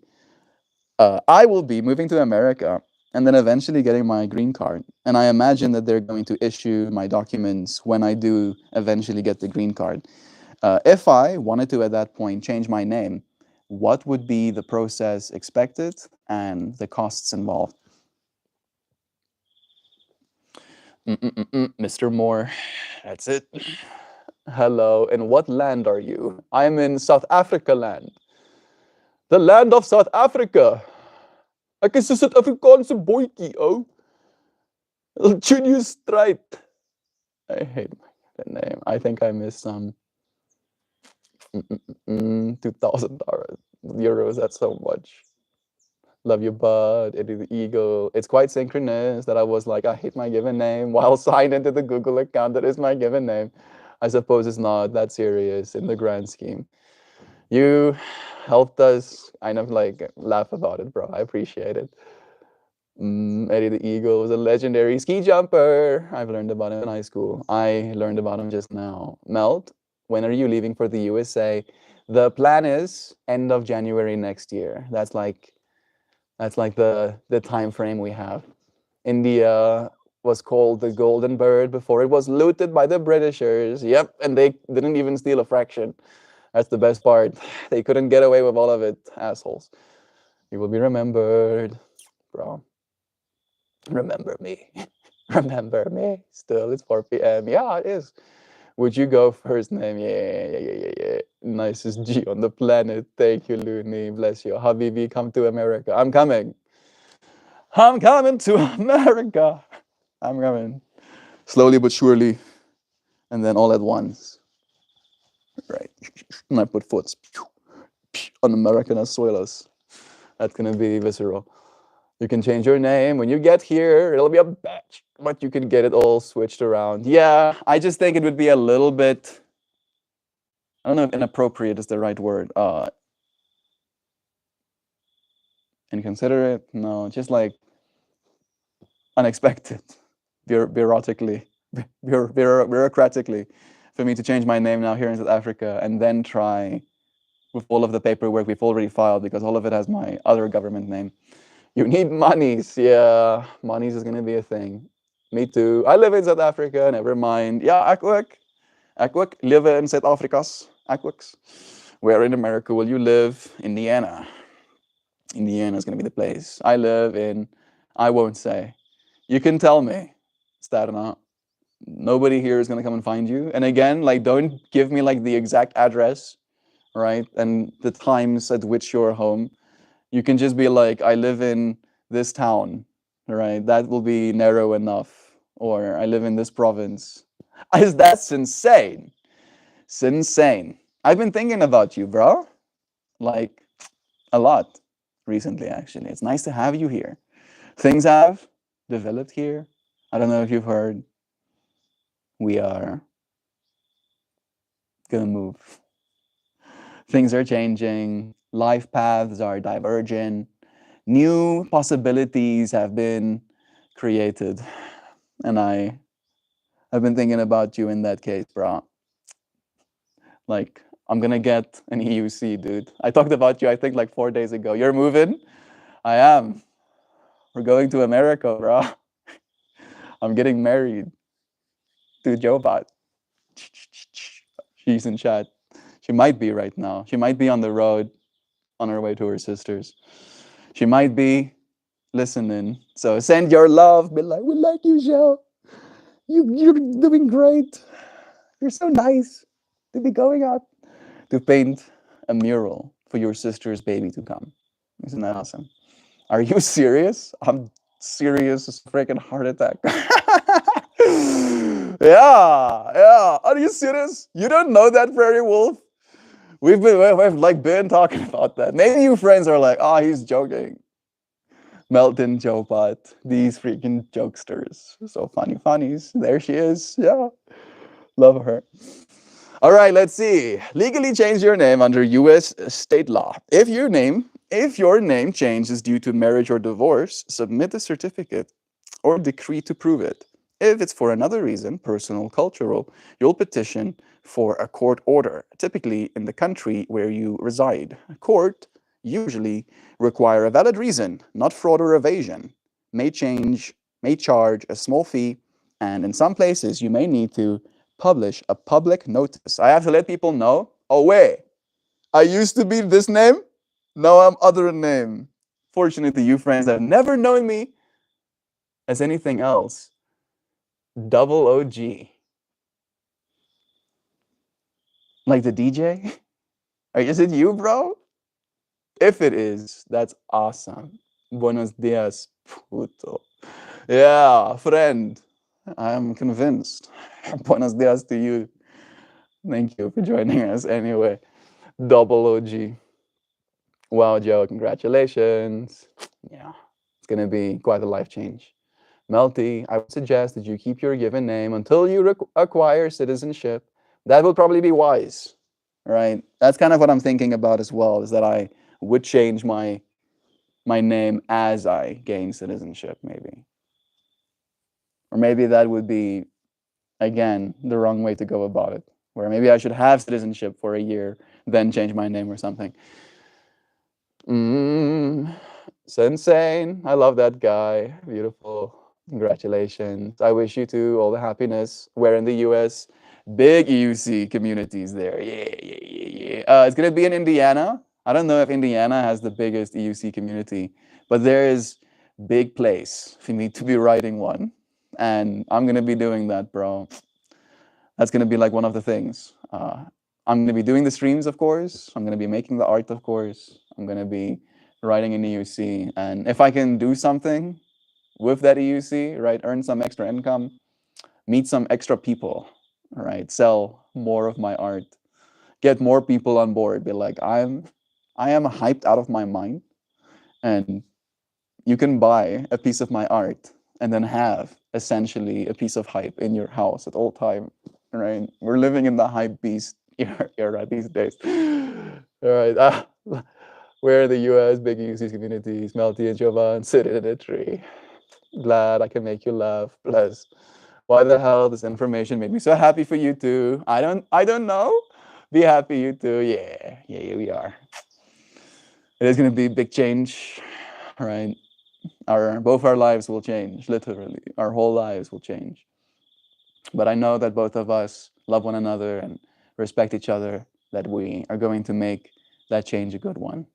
I will be moving to America and then eventually getting my green card. And I imagine that they're going to issue my documents when I do eventually get the green card. If I wanted to at that point change my name, what would be the process expected and the costs involved? Mr. Moore, that's it. Hello, in what land are you? I'm in South Africa land. The land of South Africa. Ek is 'n Suid-Afrikaanse boetjie, ou. Junior Stripe. I hate that name. I think I missed some 2,000 euros. That's so much. Love you, bud. Eddie the Eagle. It's quite synchronous that I was like, I hate my given name while signed into the Google account that is my given name. I suppose it's not that serious in the grand scheme. You helped us kind of like laugh about it, bro. I appreciate it. Eddie the Eagle was a legendary ski jumper. I've learned about him in high school. I learned about him just now. Melt, when are you leaving for the USA? The plan is end of January next year. That's like the time frame we have. India was called the Golden Bird before it was looted by the Britishers. Yep, and they didn't even steal a fraction. That's the best part. They couldn't get away with all of it, assholes. You will be remembered, bro. Remember me. Remember me. Still, it's 4 p.m. Yeah, it is. Would you go first name? Yeah. Nicest G on the planet. Thank you, Looney. Bless you. Habibi, come to America. I'm coming. I'm coming to America. I'm coming. Slowly but surely. And then all at once. Right. And I put foot on American Azuelas. That's going to be visceral. You can change your name. When you get here, it'll be a batch, but you can get it all switched around. Yeah, I just think it would be a little bit, I don't know if inappropriate is the right word. Inconsiderate? No, just like unexpected, bureaucratically, for me to change my name now here in South Africa and then try with all of the paperwork we've already filed because all of it has my other government name. You need monies. Yeah, monies is going to be a thing. Me too. I live in South Africa, never mind. Yeah, ek ook live in South Africa's. Where in America will you live? Indiana. Indiana is going to be the place. I live in, I won't say. You can tell me. Staten Island. Nobody here is going to come and find you. And again, like, don't give me like the exact address, right? And the times at which you're home. You can just be like, I live in this town, right? That will be narrow enough. Or I live in this province. That's insane. It's insane. I've been thinking about you, bro. Like, a lot recently, actually. It's nice to have you here. Things have developed here. I don't know if you've heard. We are gonna move. Things are changing. Life paths are divergent. New possibilities have been created. And I've been thinking about you in that case, bro. Like, I'm gonna get an EUC, dude. I talked about you, I think, like 4 days ago. You're moving? I am. We're going to America, bro. I'm getting married to Jobot. She's in chat. She might be right now. She might be on the road on her way to her sister's. She might be listening. So send your love. Be like, we like you, Joe. You're doing great. You're so nice to be going out to paint a mural for your sister's baby to come. Isn't that awesome? Are you serious? I'm serious as a freaking heart attack. Yeah. Are you serious? You don't know that, Prairie Wolf? We've been talking about that. Maybe you friends are like, oh, he's joking. Melton, Joe Pot, these freaking jokesters. So funny, funnies. There she is. Yeah. Love her. All right, let's see. Legally change your name under US state law. If your name change is due to marriage or divorce, submit a certificate or decree to prove it. If it's for another reason, personal, cultural, you'll petition for a court order, typically in the country where you reside. A court usually require a valid reason, not fraud or evasion, may charge a small fee, and in some places you may need to publish a public notice. I have to let people know, oh wait, I used to be this name, now I'm other name. Fortunately, you friends have never known me as anything else. Double OG. Like the DJ? Or is it you, bro? If it is, that's awesome. Buenos dias, puto. Yeah, friend. I'm convinced. Buenos dias to you. Thank you for joining us anyway. Double OG. Wow, Joe, congratulations. Yeah, it's going to be quite a life change. Melty, I would suggest that you keep your given name until you acquire citizenship. That will probably be wise, right? That's kind of what I'm thinking about as well, is that I would change my name as I gain citizenship, maybe. Or maybe that would be, again, the wrong way to go about it, where maybe I should have citizenship for a year, then change my name or something. Sensei, I love that guy. Beautiful. Congratulations. I wish you too all the happiness. We're in the US. Big EUC communities there. Yeah. It's going to be in Indiana. I don't know if Indiana has the biggest EUC community, but there is big place for me to be writing one. And I'm going to be doing that, bro. That's going to be like one of the things. I'm going to be doing the streams, of course. I'm going to be making the art, of course. I'm going to be writing in EUC. And if I can do something with that EUC, right, earn some extra income, meet some extra people, right, sell more of my art, get more people on board, be like, I am hyped out of my mind, and you can buy a piece of my art and then have essentially a piece of hype in your house at all time, right? We're living in the hype beast era these days. All right. We're in the US, big UC communities, Melty and Jovan sitting in a tree. Glad I can make you laugh. Plus, why the hell this information made me so happy for you too? I don't know. Be happy you too. Yeah, here we are. It is gonna be a big change, right? Both our lives will change, literally. Our whole lives will change. But I know that both of us love one another and respect each other, that we are going to make that change a good one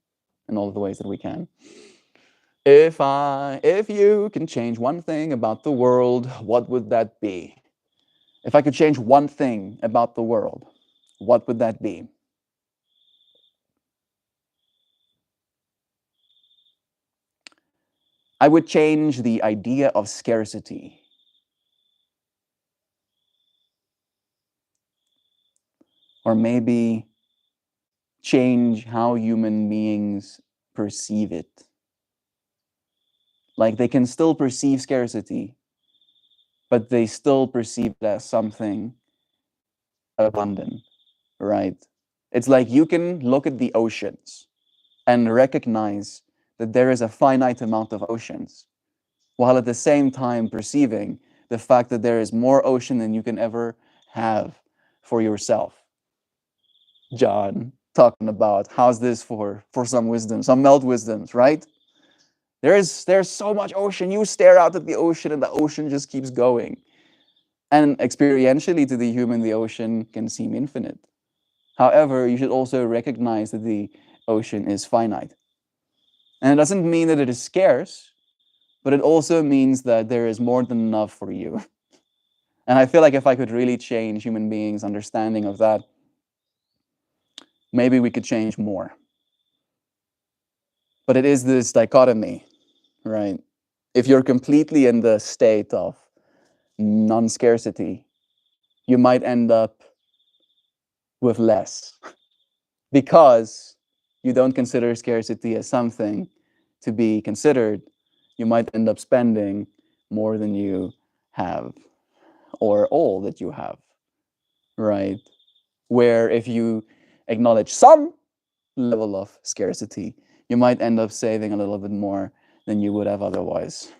in all of the ways that we can. If you can change one thing about the world, what would that be? If I could change one thing about the world, what would that be? I would change the idea of scarcity. Or maybe change how human beings perceive it. Like they can still perceive scarcity, but they still perceive it as something abundant, right? It's like you can look at the oceans and recognize that there is a finite amount of oceans, while at the same time perceiving the fact that there is more ocean than you can ever have for yourself. John talking about how's this for some wisdom, some melt wisdoms, right? There's so much ocean. You stare out at the ocean and the ocean just keeps going. And experientially to the human, the ocean can seem infinite. However, you should also recognize that the ocean is finite. And it doesn't mean that it is scarce, but it also means that there is more than enough for you. And I feel like if I could really change human beings' understanding of that, maybe we could change more. But it is this dichotomy, right? If you're completely in the state of non-scarcity, you might end up with less because you don't consider scarcity as something to be considered. you might end up spending more than you have or all that you have, right? Where if you acknowledge some level of scarcity, you might end up saving a little bit more than you would have otherwise.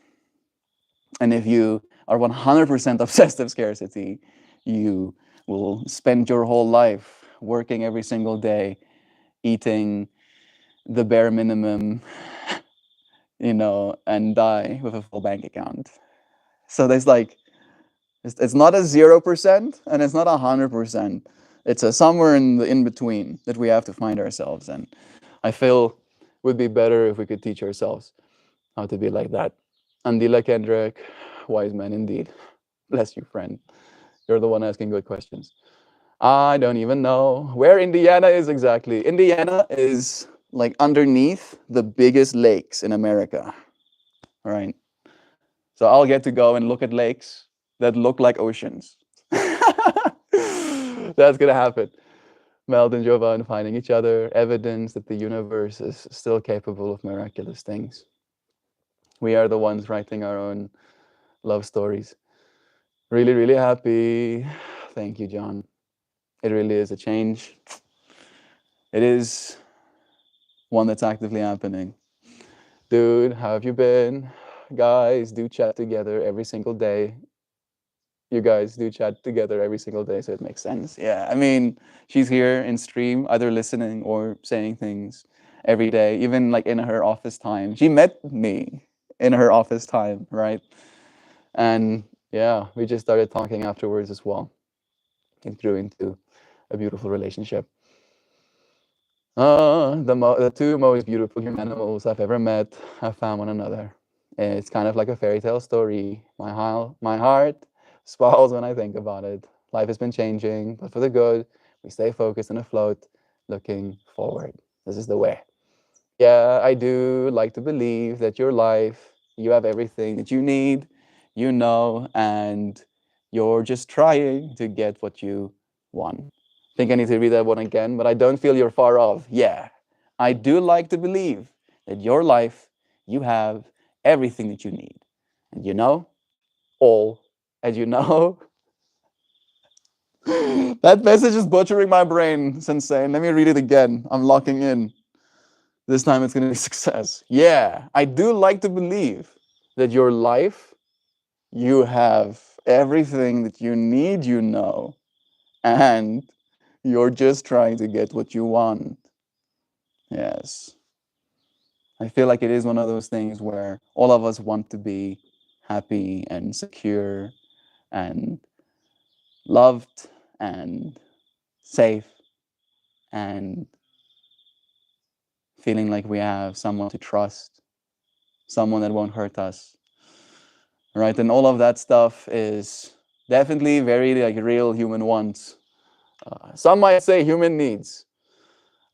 And if you are 100% obsessed with scarcity, you will spend your whole life working every single day, eating the bare minimum, and die with a full bank account. So there's like, it's not a 0% and it's not 100%. It's a somewhere in between that we have to find ourselves. And I feel would be better if we could teach ourselves how to be like that. Andila Kendrick, wise man indeed. Bless you, friend. You're the one asking good questions. I don't even know where Indiana is exactly. Indiana is like underneath the biggest lakes in America. All right. So I'll get to go and look at lakes that look like oceans. That's gonna happen. Meld and Jovan finding each other, evidence that the universe is still capable of miraculous things. We are the ones writing our own love stories. Really, really happy. Thank you, John. It really is a change. It is one that's actively happening. Dude, how have you been? Guys, do chat together every single day. You guys do chat together every single day, so it makes sense. Yeah, I mean, she's here in stream, either listening or saying things every day, even like in her office time. She met me in her office time, right? And yeah, we just started talking afterwards as well. It grew into a beautiful relationship. The two most beautiful human animals I've ever met have found one another. It's kind of like a fairy tale story. My heart swells when I think about it. Life has been changing, but for the good. We stay focused and afloat, looking forward. This is the way. Yeah, I do like to believe that your life, you have everything that you need, and you're just trying to get what you want. I think I need to read that one again, but I don't feel you're far off. Yeah, I do like to believe that your life, you have everything that you need. And all. And that message is butchering my brain, Sensei. Let me read it again. I'm locking in. This time it's going to be success. Yeah, I do like to believe that your life, you have everything that you need, and you're just trying to get what you want. Yes. I feel like it is one of those things where all of us want to be happy and secure and loved and safe and feeling like we have someone to trust, someone that won't hurt us, right? And all of that stuff is definitely very like real human wants. Some might say human needs.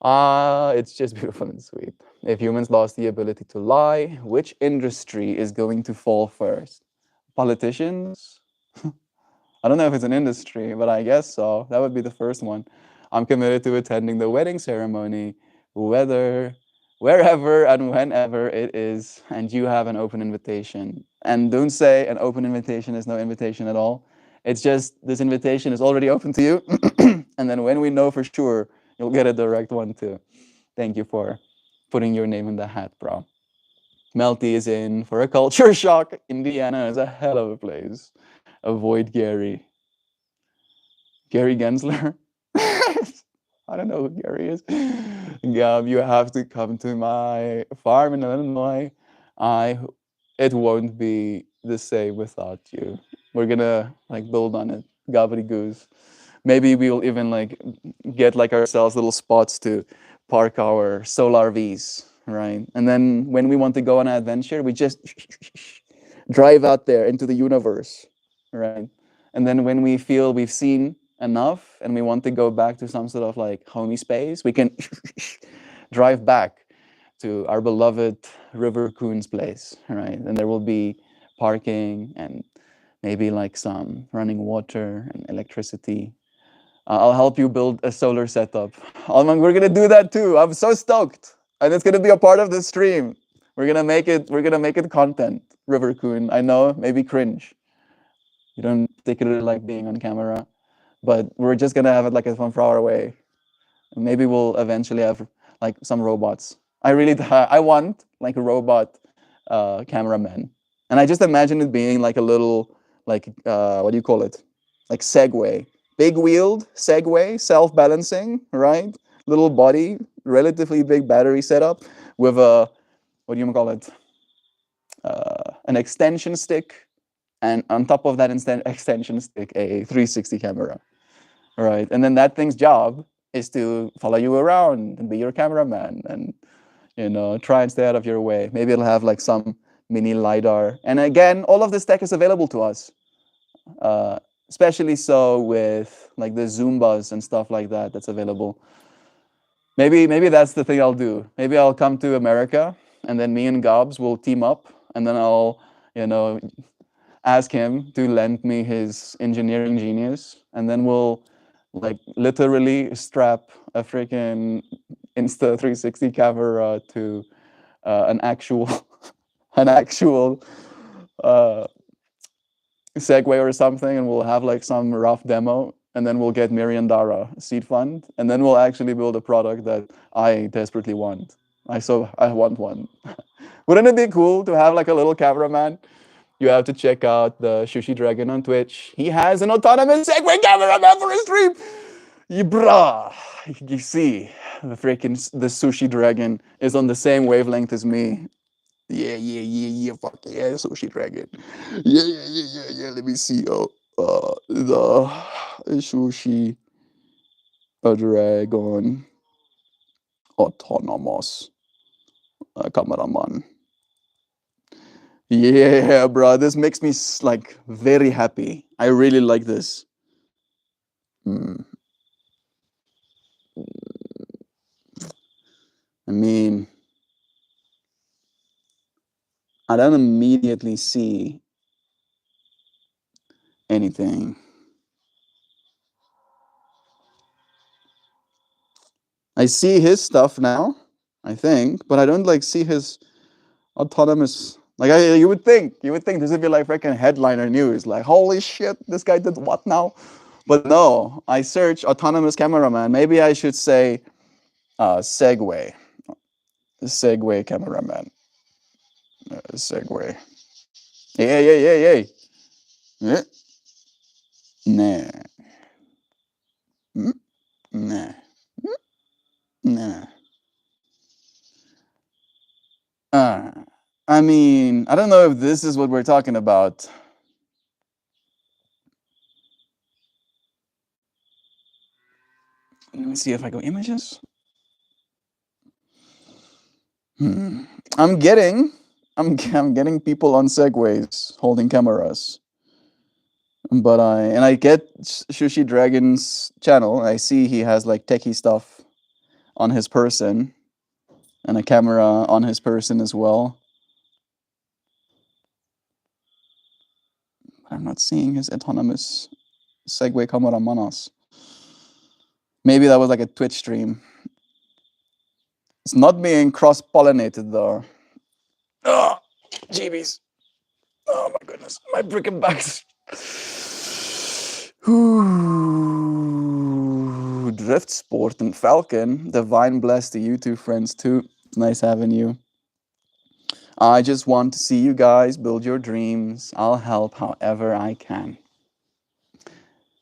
It's just beautiful and sweet. If humans lost the ability to lie, which industry is going to fall first? Politicians? I don't know if it's an industry, but I guess so. That would be the first one. I'm committed to attending the wedding ceremony, wherever and whenever it is, and you have an open invitation. And don't say an open invitation is no invitation at all. It's just this invitation is already open to you. And then when we know for sure, you'll get a direct one too. Thank you for putting your name in the hat, bro. Melty is in for a culture shock. Indiana is a hell of a place. Avoid Gary. Gary Gensler? I don't know who Gary is. Gab, you have to come to my farm in Illinois. It won't be the same without you. We're gonna like build on it. Gobbity goose. Maybe we'll even like get like ourselves little spots to park our solar Vs, right? And then when we want to go on an adventure, we just drive out there into the universe, right? And then when we feel we've seen enough and we want to go back to some sort of like homey space, we can drive back to our beloved River Coon's place, right? And there will be parking and maybe like some running water and electricity. I'll help you build a solar setup. Almang, we're gonna do that too. I'm so stoked. And it's gonna be a part of the stream. We're gonna make it. We're gonna make it content. River Coon. I know, maybe cringe. You don't particularly like being on camera, but we're just gonna have it like from far away. Maybe we'll eventually have like some robots. I really, I want like a robot cameraman, and I just imagine it being like a little, like what do you call it? Like Segway, big wheeled Segway, self balancing, right? Little body, relatively big battery setup with a, what do you call it? An extension stick, and on top of that extension stick, a 360 camera, right? And then that thing's job is to follow you around and be your cameraman and, you know, try and stay out of your way. Maybe it'll have like some mini LiDAR. And again, all of this tech is available to us, especially so with like the Zumbas and stuff like that that's available. Maybe that's the thing I'll do. Maybe I'll come to America and then me and Gobs will team up and then I'll, you know, ask him to lend me his engineering genius and then we'll like literally strap a freaking Insta 360 camera to an actual an actual Segway or something, and we'll have like some rough demo, and then we'll get Miriam Dara seed fund, and then we'll actually build a product that I desperately want. I want one. Wouldn't it be cool to have like a little cameraman? You have to check out the Sushi Dragon on Twitch. He has an autonomous Segway cameraman for his stream. Bruh, you see, the Sushi Dragon is on the same wavelength as me. Yeah, fuck yeah, Sushi Dragon. Yeah. Let me see. The Sushi Dragon autonomous cameraman. Yeah, bro, this makes me like very happy. I really like this. I mean, I don't immediately see anything. I see his stuff now, I think, but I don't like see his autonomous. Like you would think this would be like freaking headliner news. Like, holy shit, this guy did what now? But no, I search autonomous cameraman. Maybe I should say Segway cameraman. Segway. Yeah. Yeah. Nah. Nah. Nah. I mean, I don't know if this is what we're talking about. Let me see if I go images. I'm getting people on Segways holding cameras. But I get Sushi Dragon's channel. I see he has like techie stuff on his person and a camera on his person as well. I'm not seeing his autonomous Segway camera manos. Maybe that was like a Twitch stream. It's not being cross-pollinated though. Oh, jeebies. Oh my goodness, my freaking backs. Drift Sport and Falcon. Divine bless to you two friends too. It's nice having you. I just want to see you guys build your dreams. I'll help however I can.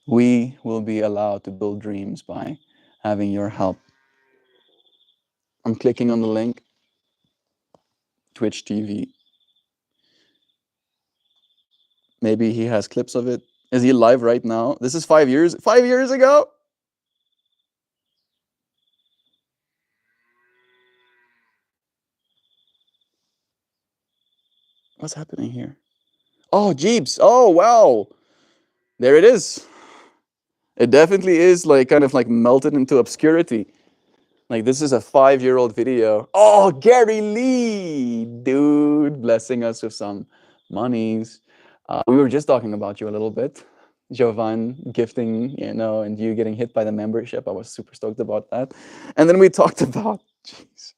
We will be allowed to build dreams by having your help. I'm clicking on the link. Twitch TV. Maybe he has clips of it. Is he live right now? This is 5 years ago? What's happening here? Oh, Jeeps. Oh, wow. There it is. It definitely is like kind of like melted into obscurity. Like this is a 5-year-old video. Oh, Gary Lee, dude, blessing us with some monies. We were just talking about you a little bit. Jovan gifting, you know, and you getting hit by the membership. I was super stoked about that. And then we talked about, jeez.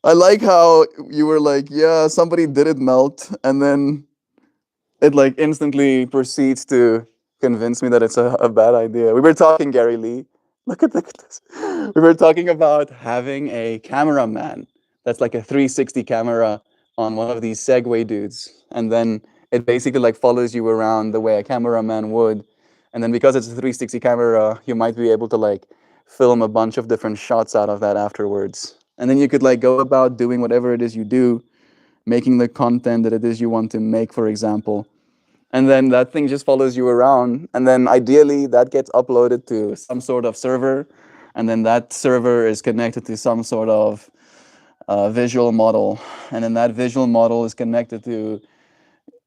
I like how you were like, yeah, somebody did it melt, and then it like instantly proceeds to convince me that it's a bad idea. We were talking, Gary Lee. Look at this. We were talking about having a cameraman that's like a 360 camera on one of these Segway dudes, and then it basically like follows you around the way a cameraman would. And then because it's a 360 camera, you might be able to like film a bunch of different shots out of that afterwards. And then you could like go about doing whatever it is you do, making the content that it is you want to make, for example. And then that thing just follows you around. And then ideally, that gets uploaded to some sort of server. And then that server is connected to some sort of visual model. And then that visual model is connected to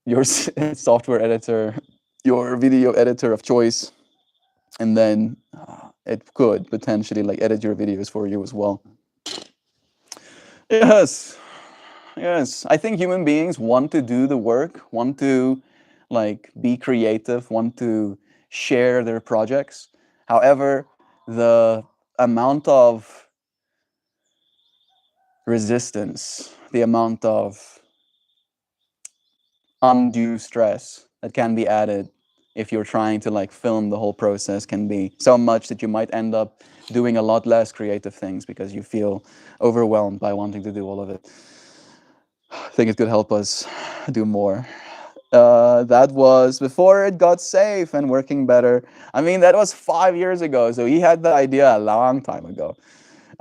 your software editor, your video editor of choice. And then it could potentially like edit your videos for you as well. Yes. Yes, I think human beings want to do the work, want to like be creative, want to share their projects. However, the amount of resistance, the amount of undue stress that can be added if you're trying to like film the whole process can be so much that you might end up doing a lot less creative things because you feel overwhelmed by wanting to do all of it. I think it could help us do more. That was before it got safe and working better. I mean, that was 5 years ago, so he had the idea a long time ago.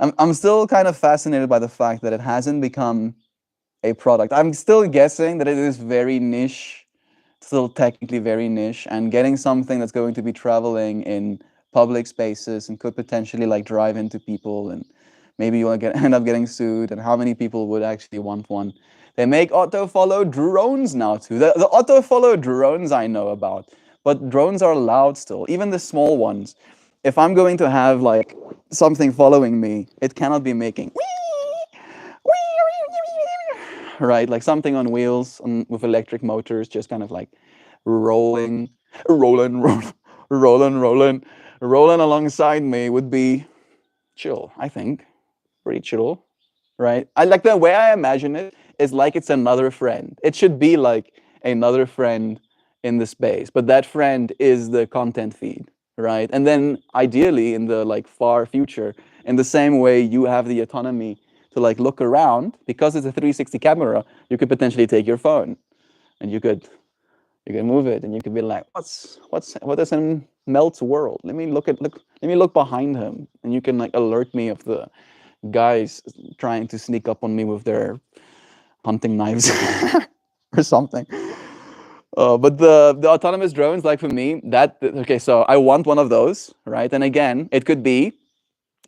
I'm still kind of fascinated by the fact that it hasn't become a product. I'm still guessing that it is very niche, still technically very niche, and getting something that's going to be traveling in public spaces and could potentially like drive into people, and maybe you will end up getting sued, and how many people would actually want one? They make auto follow drones now too. The auto follow drones I know about, but drones are allowed still, even the small ones. If I'm going to have like something following me, it cannot be making right, like something on wheels with electric motors, just kind of like rolling, rolling, rolling, rolling, rolling, rolling alongside me would be chill. I think pretty chill, right? I like the way I imagine it is like it's another friend. It should be like another friend in the space, but that friend is the content feed, right? And then ideally in the like far future, in the same way you have the autonomy to like look around because it's a 360 camera, you could potentially take your phone and you can move it and you could be like, what is in Melt's world? Let me look behind him, and you can like alert me of the guys trying to sneak up on me with their hunting knives or something. But the autonomous drones, like for me, that okay. So I want one of those, right? And again, it could be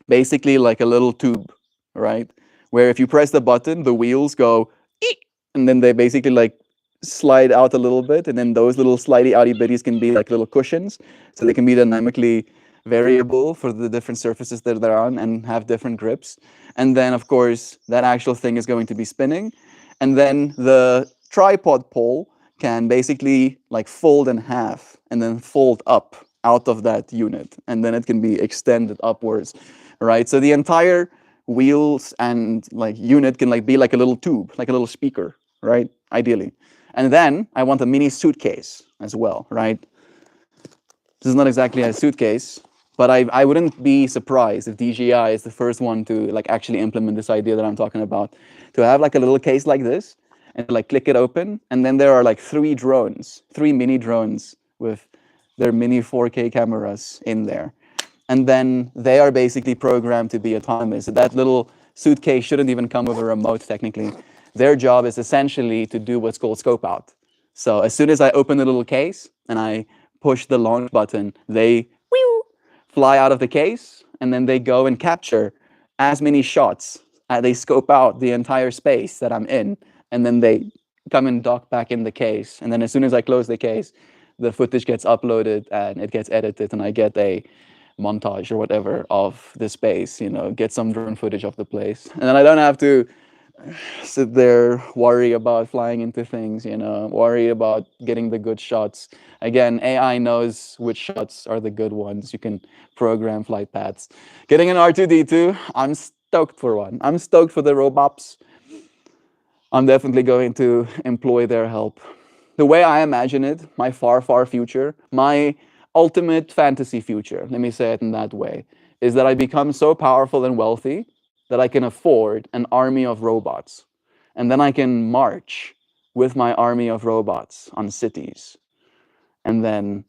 basically like a little tube, right? Where if you press the button, the wheels go, eek, and then they basically like slide out a little bit, and then those little slidey outy bitties can be like little cushions, so they can be dynamically variable for the different surfaces that they're on and have different grips. And then of course that actual thing is going to be spinning, and then the tripod pole can basically like fold in half and then fold up out of that unit, and then it can be extended upwards, right? So the entire wheels and like unit can like be like a little tube, like a little speaker, right? Ideally. And then I want a mini suitcase as well, right? This is not exactly a suitcase, but I wouldn't be surprised if DJI is the first one to like actually implement this idea that I'm talking about, to have like a little case like this and like click it open, and then there are like three mini drones with their mini 4K cameras in there. And then they are basically programmed to be autonomous. That little suitcase shouldn't even come with a remote technically. Their job is essentially to do what's called scope out. So as soon as I open the little case and I push the launch button, they fly out of the case, and then they go and capture as many shots. They scope out the entire space that I'm in, and then they come and dock back in the case. And then as soon as I close the case, the footage gets uploaded and it gets edited, and I get a montage or whatever of the space, get some drone footage of the place. And then I don't have to sit there, worry about flying into things, worry about getting the good shots. Again, AI knows which shots are the good ones. You can program flight paths. Getting an R2D2, I'm stoked for one. I'm stoked for the robots. I'm definitely going to employ their help. The way I imagine it, my far, far future, my ultimate fantasy future, let me say it in that way, is that I become so powerful and wealthy that I can afford an army of robots. And then I can march with my army of robots on cities. And then,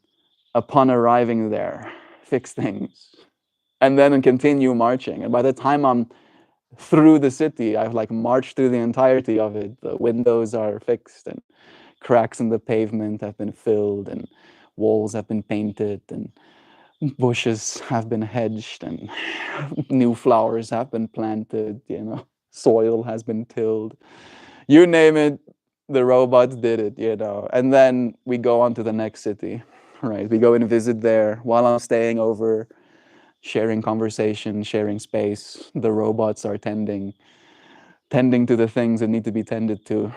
upon arriving there, fix things. And then continue marching. And by the time I'm through the city, I've like marched through the entirety of it. The windows are fixed and cracks in the pavement have been filled and walls have been painted and bushes have been hedged and new flowers have been planted, soil has been tilled. You name it, the robots did it. And then we go on to the next city, right? We go and visit there while I'm staying over, sharing conversation, sharing space. The robots are tending to the things that need to be tended to.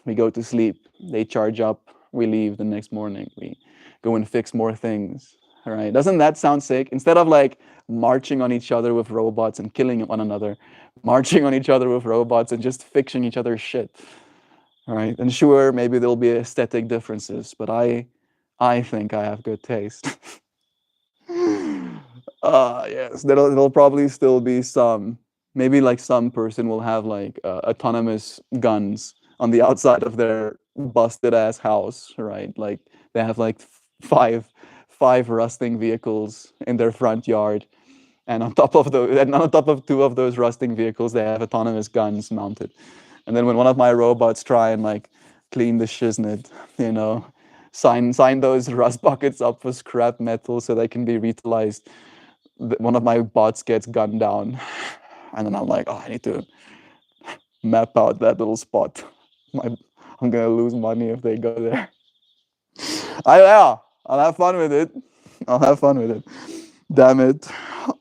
We go to sleep, they charge up, we leave the next morning, we go and fix more things. All right, doesn't that sound sick? Instead of like marching on each other with robots and killing one another, marching on each other with robots and just fixing each other's shit. All right, and sure, maybe there'll be aesthetic differences, but I think I have good taste. Yes, there'll probably still be some. Maybe like some person will have like autonomous guns on the outside of their busted ass house, right? Like they have like five rusting vehicles in their front yard, and on top of two of those rusting vehicles, they have autonomous guns mounted. And then when one of my robots try and like clean the shiznit, sign those rust buckets up for scrap metal so they can be reutilized, one of my bots gets gunned down, and then I'm like, oh, I need to map out that little spot. I'm gonna lose money if they go there. I'll have fun with it. I'll have fun with it. Damn it.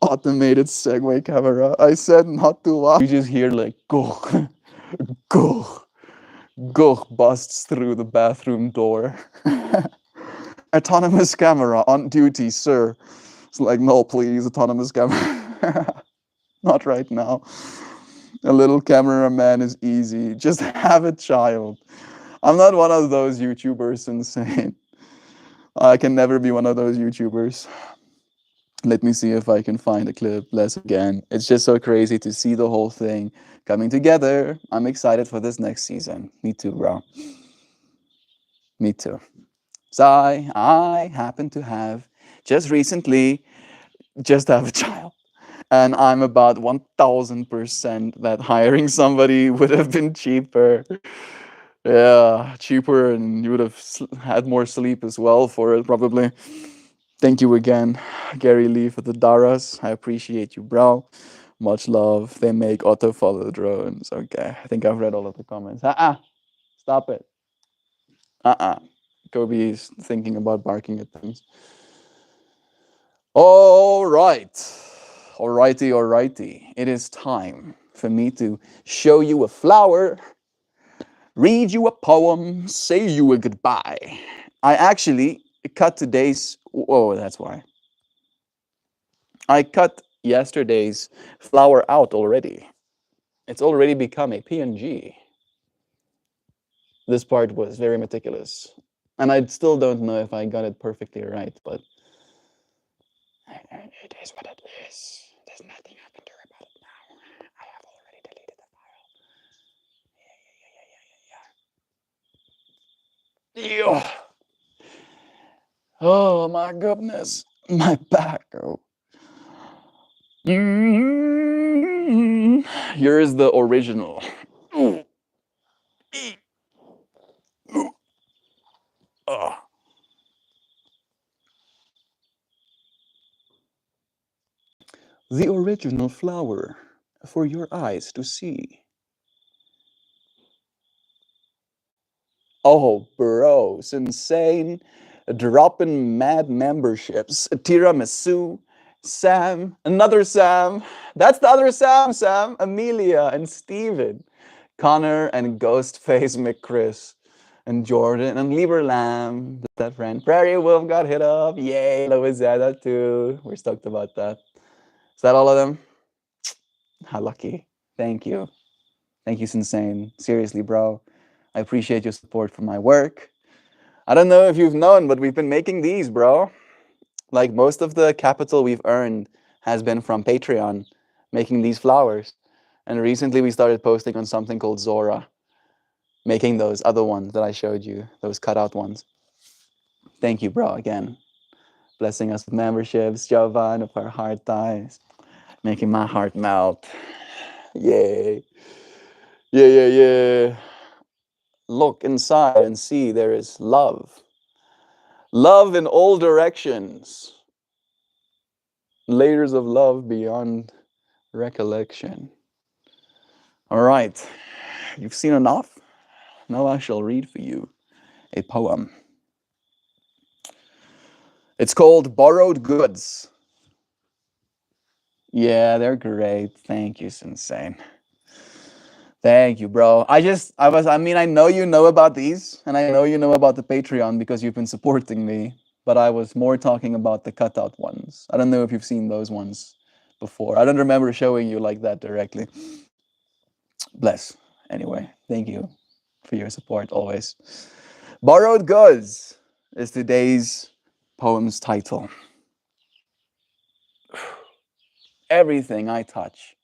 Automated Segway camera. I said not to watch. You just hear like go, go, go busts through the bathroom door. Autonomous camera on duty, sir. It's like, no, please, autonomous camera. Not right now. A little cameraman is easy. Just have a child. I'm not one of those YouTubers, insane. I can never be one of those YouTubers. Let me see if I can find a clip. Less again. It's just so crazy to see the whole thing coming together. I'm excited for this next season. Me too, bro. Me too. So I happen to have just recently have a child. And I'm about 1000% that hiring somebody would have been cheaper. Yeah, cheaper, and you would have had more sleep as well for it, probably. Thank you again, Gary Lee, for the Daras. I appreciate you, bro. Much love. They make auto follow drones. Okay, I think I've read all of the comments. Stop it. Kobe's thinking about barking at things. All right. Alrighty. It is time for me to show you a flower, read you a poem, say you a goodbye. I actually cut today's. Oh, that's why. I cut yesterday's flower out already. It's already become a PNG. This part was very meticulous. And I still don't know if I got it perfectly right, but it is what it is. There's nothing I can do about it now. I have already deleted the file. Yeah. Oh my goodness. My back. Oh. Here's the original. The original flower for your eyes to see. Oh, bro, it's insane. Dropping mad memberships. Tiramisu, Sam, another Sam. That's the other Sam. Amelia and Steven. Connor and Ghostface McChris. And Jordan and Lieberlam. That friend. Prairie Wolf got hit up. Yay, Louisiana too. We're stoked about that. Is that all of them? How lucky. Thank you. Thank you, Sensane. Seriously, bro. I appreciate your support for my work. I don't know if you've known, but we've been making these, bro. Like most of the capital we've earned has been from Patreon, making these flowers. And recently we started posting on something called Zora, making those other ones that I showed you, those cutout ones. Thank you, bro, again. Blessing us with memberships, Jovan, of our heart ties, making my heart melt. Yay. Yeah, yeah, yeah. Look inside and see there is love. Love in all directions. Layers of love beyond recollection. All right, you've seen enough. Now I shall read for you a poem. It's called Borrowed Goods. Yeah, they're great. Thank you, Sensei. Thank you, bro. I know you know about these, and I know you know about the Patreon because you've been supporting me, but I was more talking about the cutout ones. I don't know if you've seen those ones before. I don't remember showing you like that directly. Bless. Anyway, thank you for your support always. Borrowed Goods is today's poem's title. Everything I touch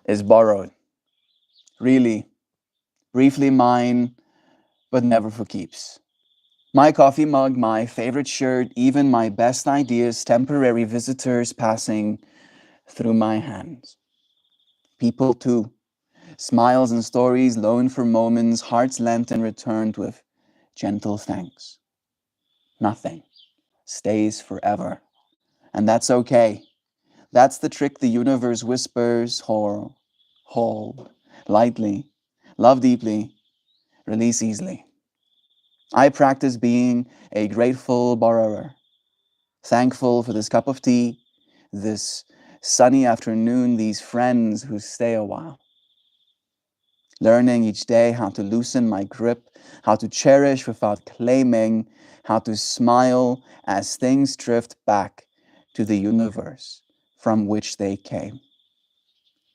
is borrowed. Really, briefly mine, but never for keeps. My coffee mug, my favorite shirt, even my best ideas, temporary visitors passing through my hands. People too. Smiles and stories loaned for moments, hearts lent and returned with gentle thanks. Nothing stays forever. And that's okay. That's the trick the universe whispers, hold, lightly, love deeply, release easily. I practice being a grateful borrower, thankful for this cup of tea, this sunny afternoon, these friends who stay a while. Learning each day how to loosen my grip, how to cherish without claiming, how to smile as things drift back to the universe from which they came.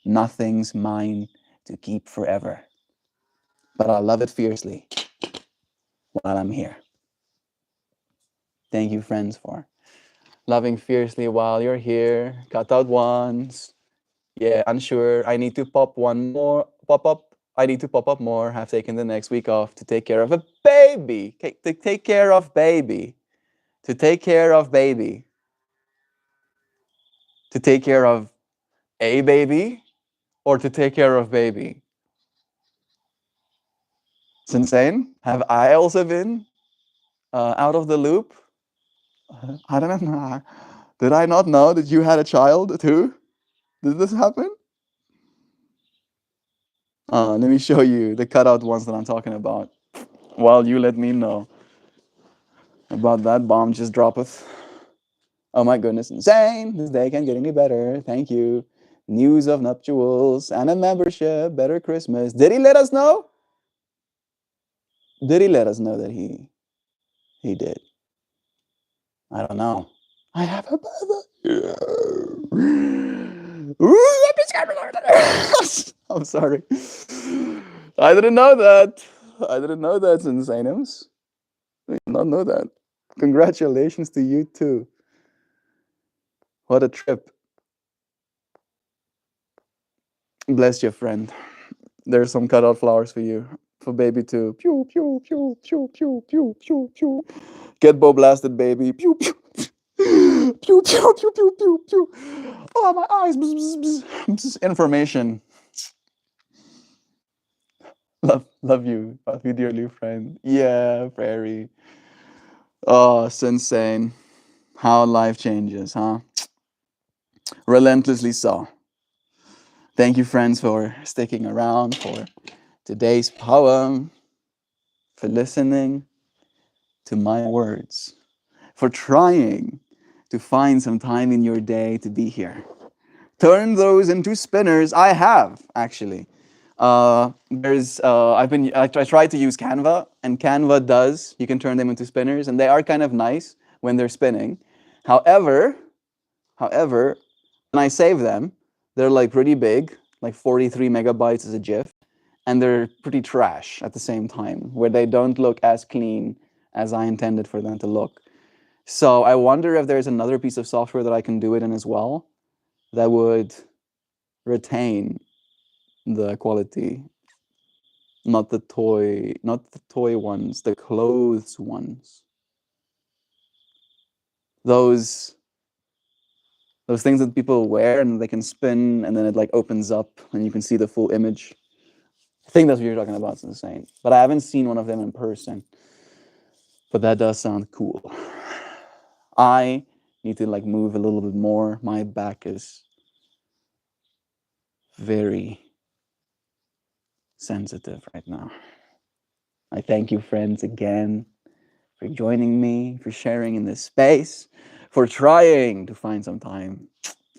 Nothing's mine to keep forever, but I love it fiercely while I'm here. Thank you, friends, for loving fiercely while you're here. Cut out ones. Yeah, unsure. I need to pop one more. Pop up. I need to pop up more. Have taken the next week off to take care of a baby. To take care of baby. To take care of baby. To take care of a baby or to take care of baby. It's insane. Have I also been out of the loop? I don't know. Did I not know that you had a child too? Did this happen? Let me show you the cutout ones that I'm talking about while you let me know about that bomb just droppeth. Oh my goodness, insane. This day can't get any better. Thank you. News of nuptials and a membership. Better Christmas. Did he let us know? Did he let us know that he did? I don't know. I have a brother. I'm sorry. I didn't know that. I didn't know that, Insanums. I did not know that. Congratulations to you too. What a trip. Bless your friend. There's some cutout flowers for you. For baby too. Pew, pew, pew, pew, pew, pew, pew, pew. Get Bo blasted, baby. Pew, pew. Pew, pew, pew, pew, pew, pew. Oh, my eyes. Bzz, bzz, bzz. Bzz. Information. Love you. Love you, dearly friend. Yeah, Prairie. Oh, it's insane. How life changes, huh? Relentlessly so. Thank you, friends, for sticking around for today's poem, for listening to my words, for trying to find some time in your day to be here. Turn those into spinners. I have actually. I tried to use Canva, and Canva does. You can turn them into spinners, and they are kind of nice when they're spinning. However, when I save them, They're like pretty big, like 43 megabytes as a GIF, and they're pretty trash at the same time, where they don't look as clean as I intended for them to look. So I wonder if there's another piece of software that I can do it in as well that would retain the quality, not the toy ones, the clothes ones. Those things that people wear and they can spin and then it like opens up and you can see the full image. I think that's what you're talking about. It's insane. But I haven't seen one of them in person. But that does sound cool. I need to like move a little bit more. My back is very sensitive right now. I thank you, friends, again for joining me, for sharing in this space, for trying to find some time,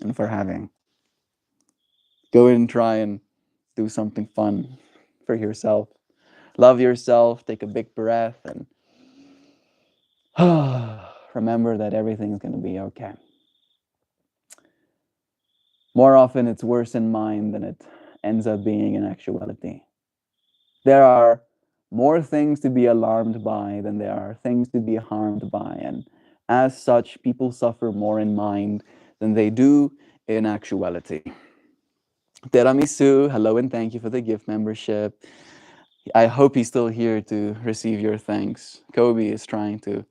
and for having. Go and try and do something fun for yourself. Love yourself, take a big breath, and remember that everything's going to be okay. More often, it's worse in mind than it ends up being in actuality. There are more things to be alarmed by than there are things to be harmed by, and as such, people suffer more in mind than they do in actuality. Tiramisu, hello and thank you for the gift membership. I hope he's still here to receive your thanks. Kobe is trying to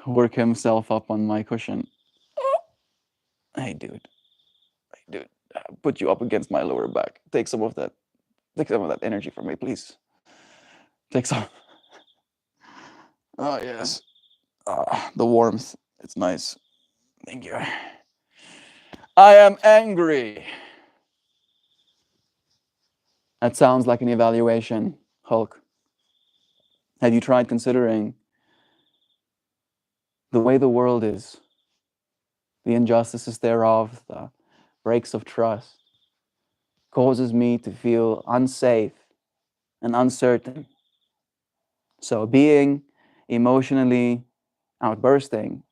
work himself up on my cushion. Hey, dude. Put you up against my lower back. Take some of that energy from me, please. Take some. Oh, yes. The warmth. It's nice. Thank you. I am angry. That sounds like an evaluation, Hulk. Have you tried considering the way the world is, the injustices thereof, the breaks of trust, causes me to feel unsafe and uncertain. So being emotionally outbursting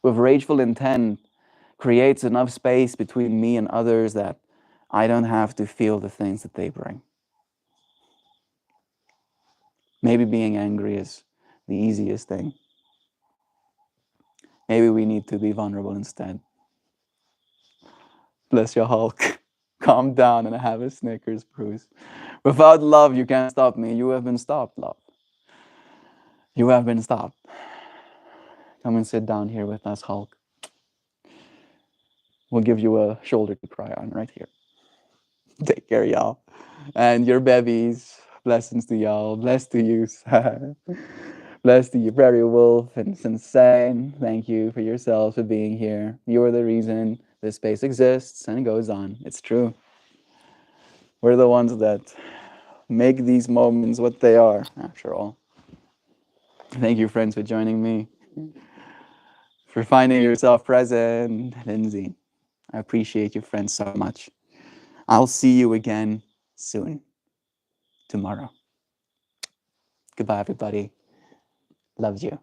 with rageful intent creates enough space between me and others that I don't have to feel the things that they bring. Maybe being angry is the easiest thing. Maybe we need to be vulnerable instead. Bless your Hulk. Calm down and have a Snickers, Bruce. Without love, you can't stop me. You have been stopped, love. You have been stopped. Come and sit down here with us, Hulk. We'll give you a shoulder to cry on right here. Take care, y'all. And your babies. Blessings to y'all. Blessed to you. Blessed to you, Prairie Wolf and Sensei. Thank you for yourselves for being here. You are the reason this space exists and it goes on. It's true. We're the ones that make these moments what they are, after all. Thank you, friends, for joining me. For finding yourself present, Lindsay. I appreciate you, friends, so much. I'll see you again soon. Tomorrow. Goodbye, everybody. Loves you.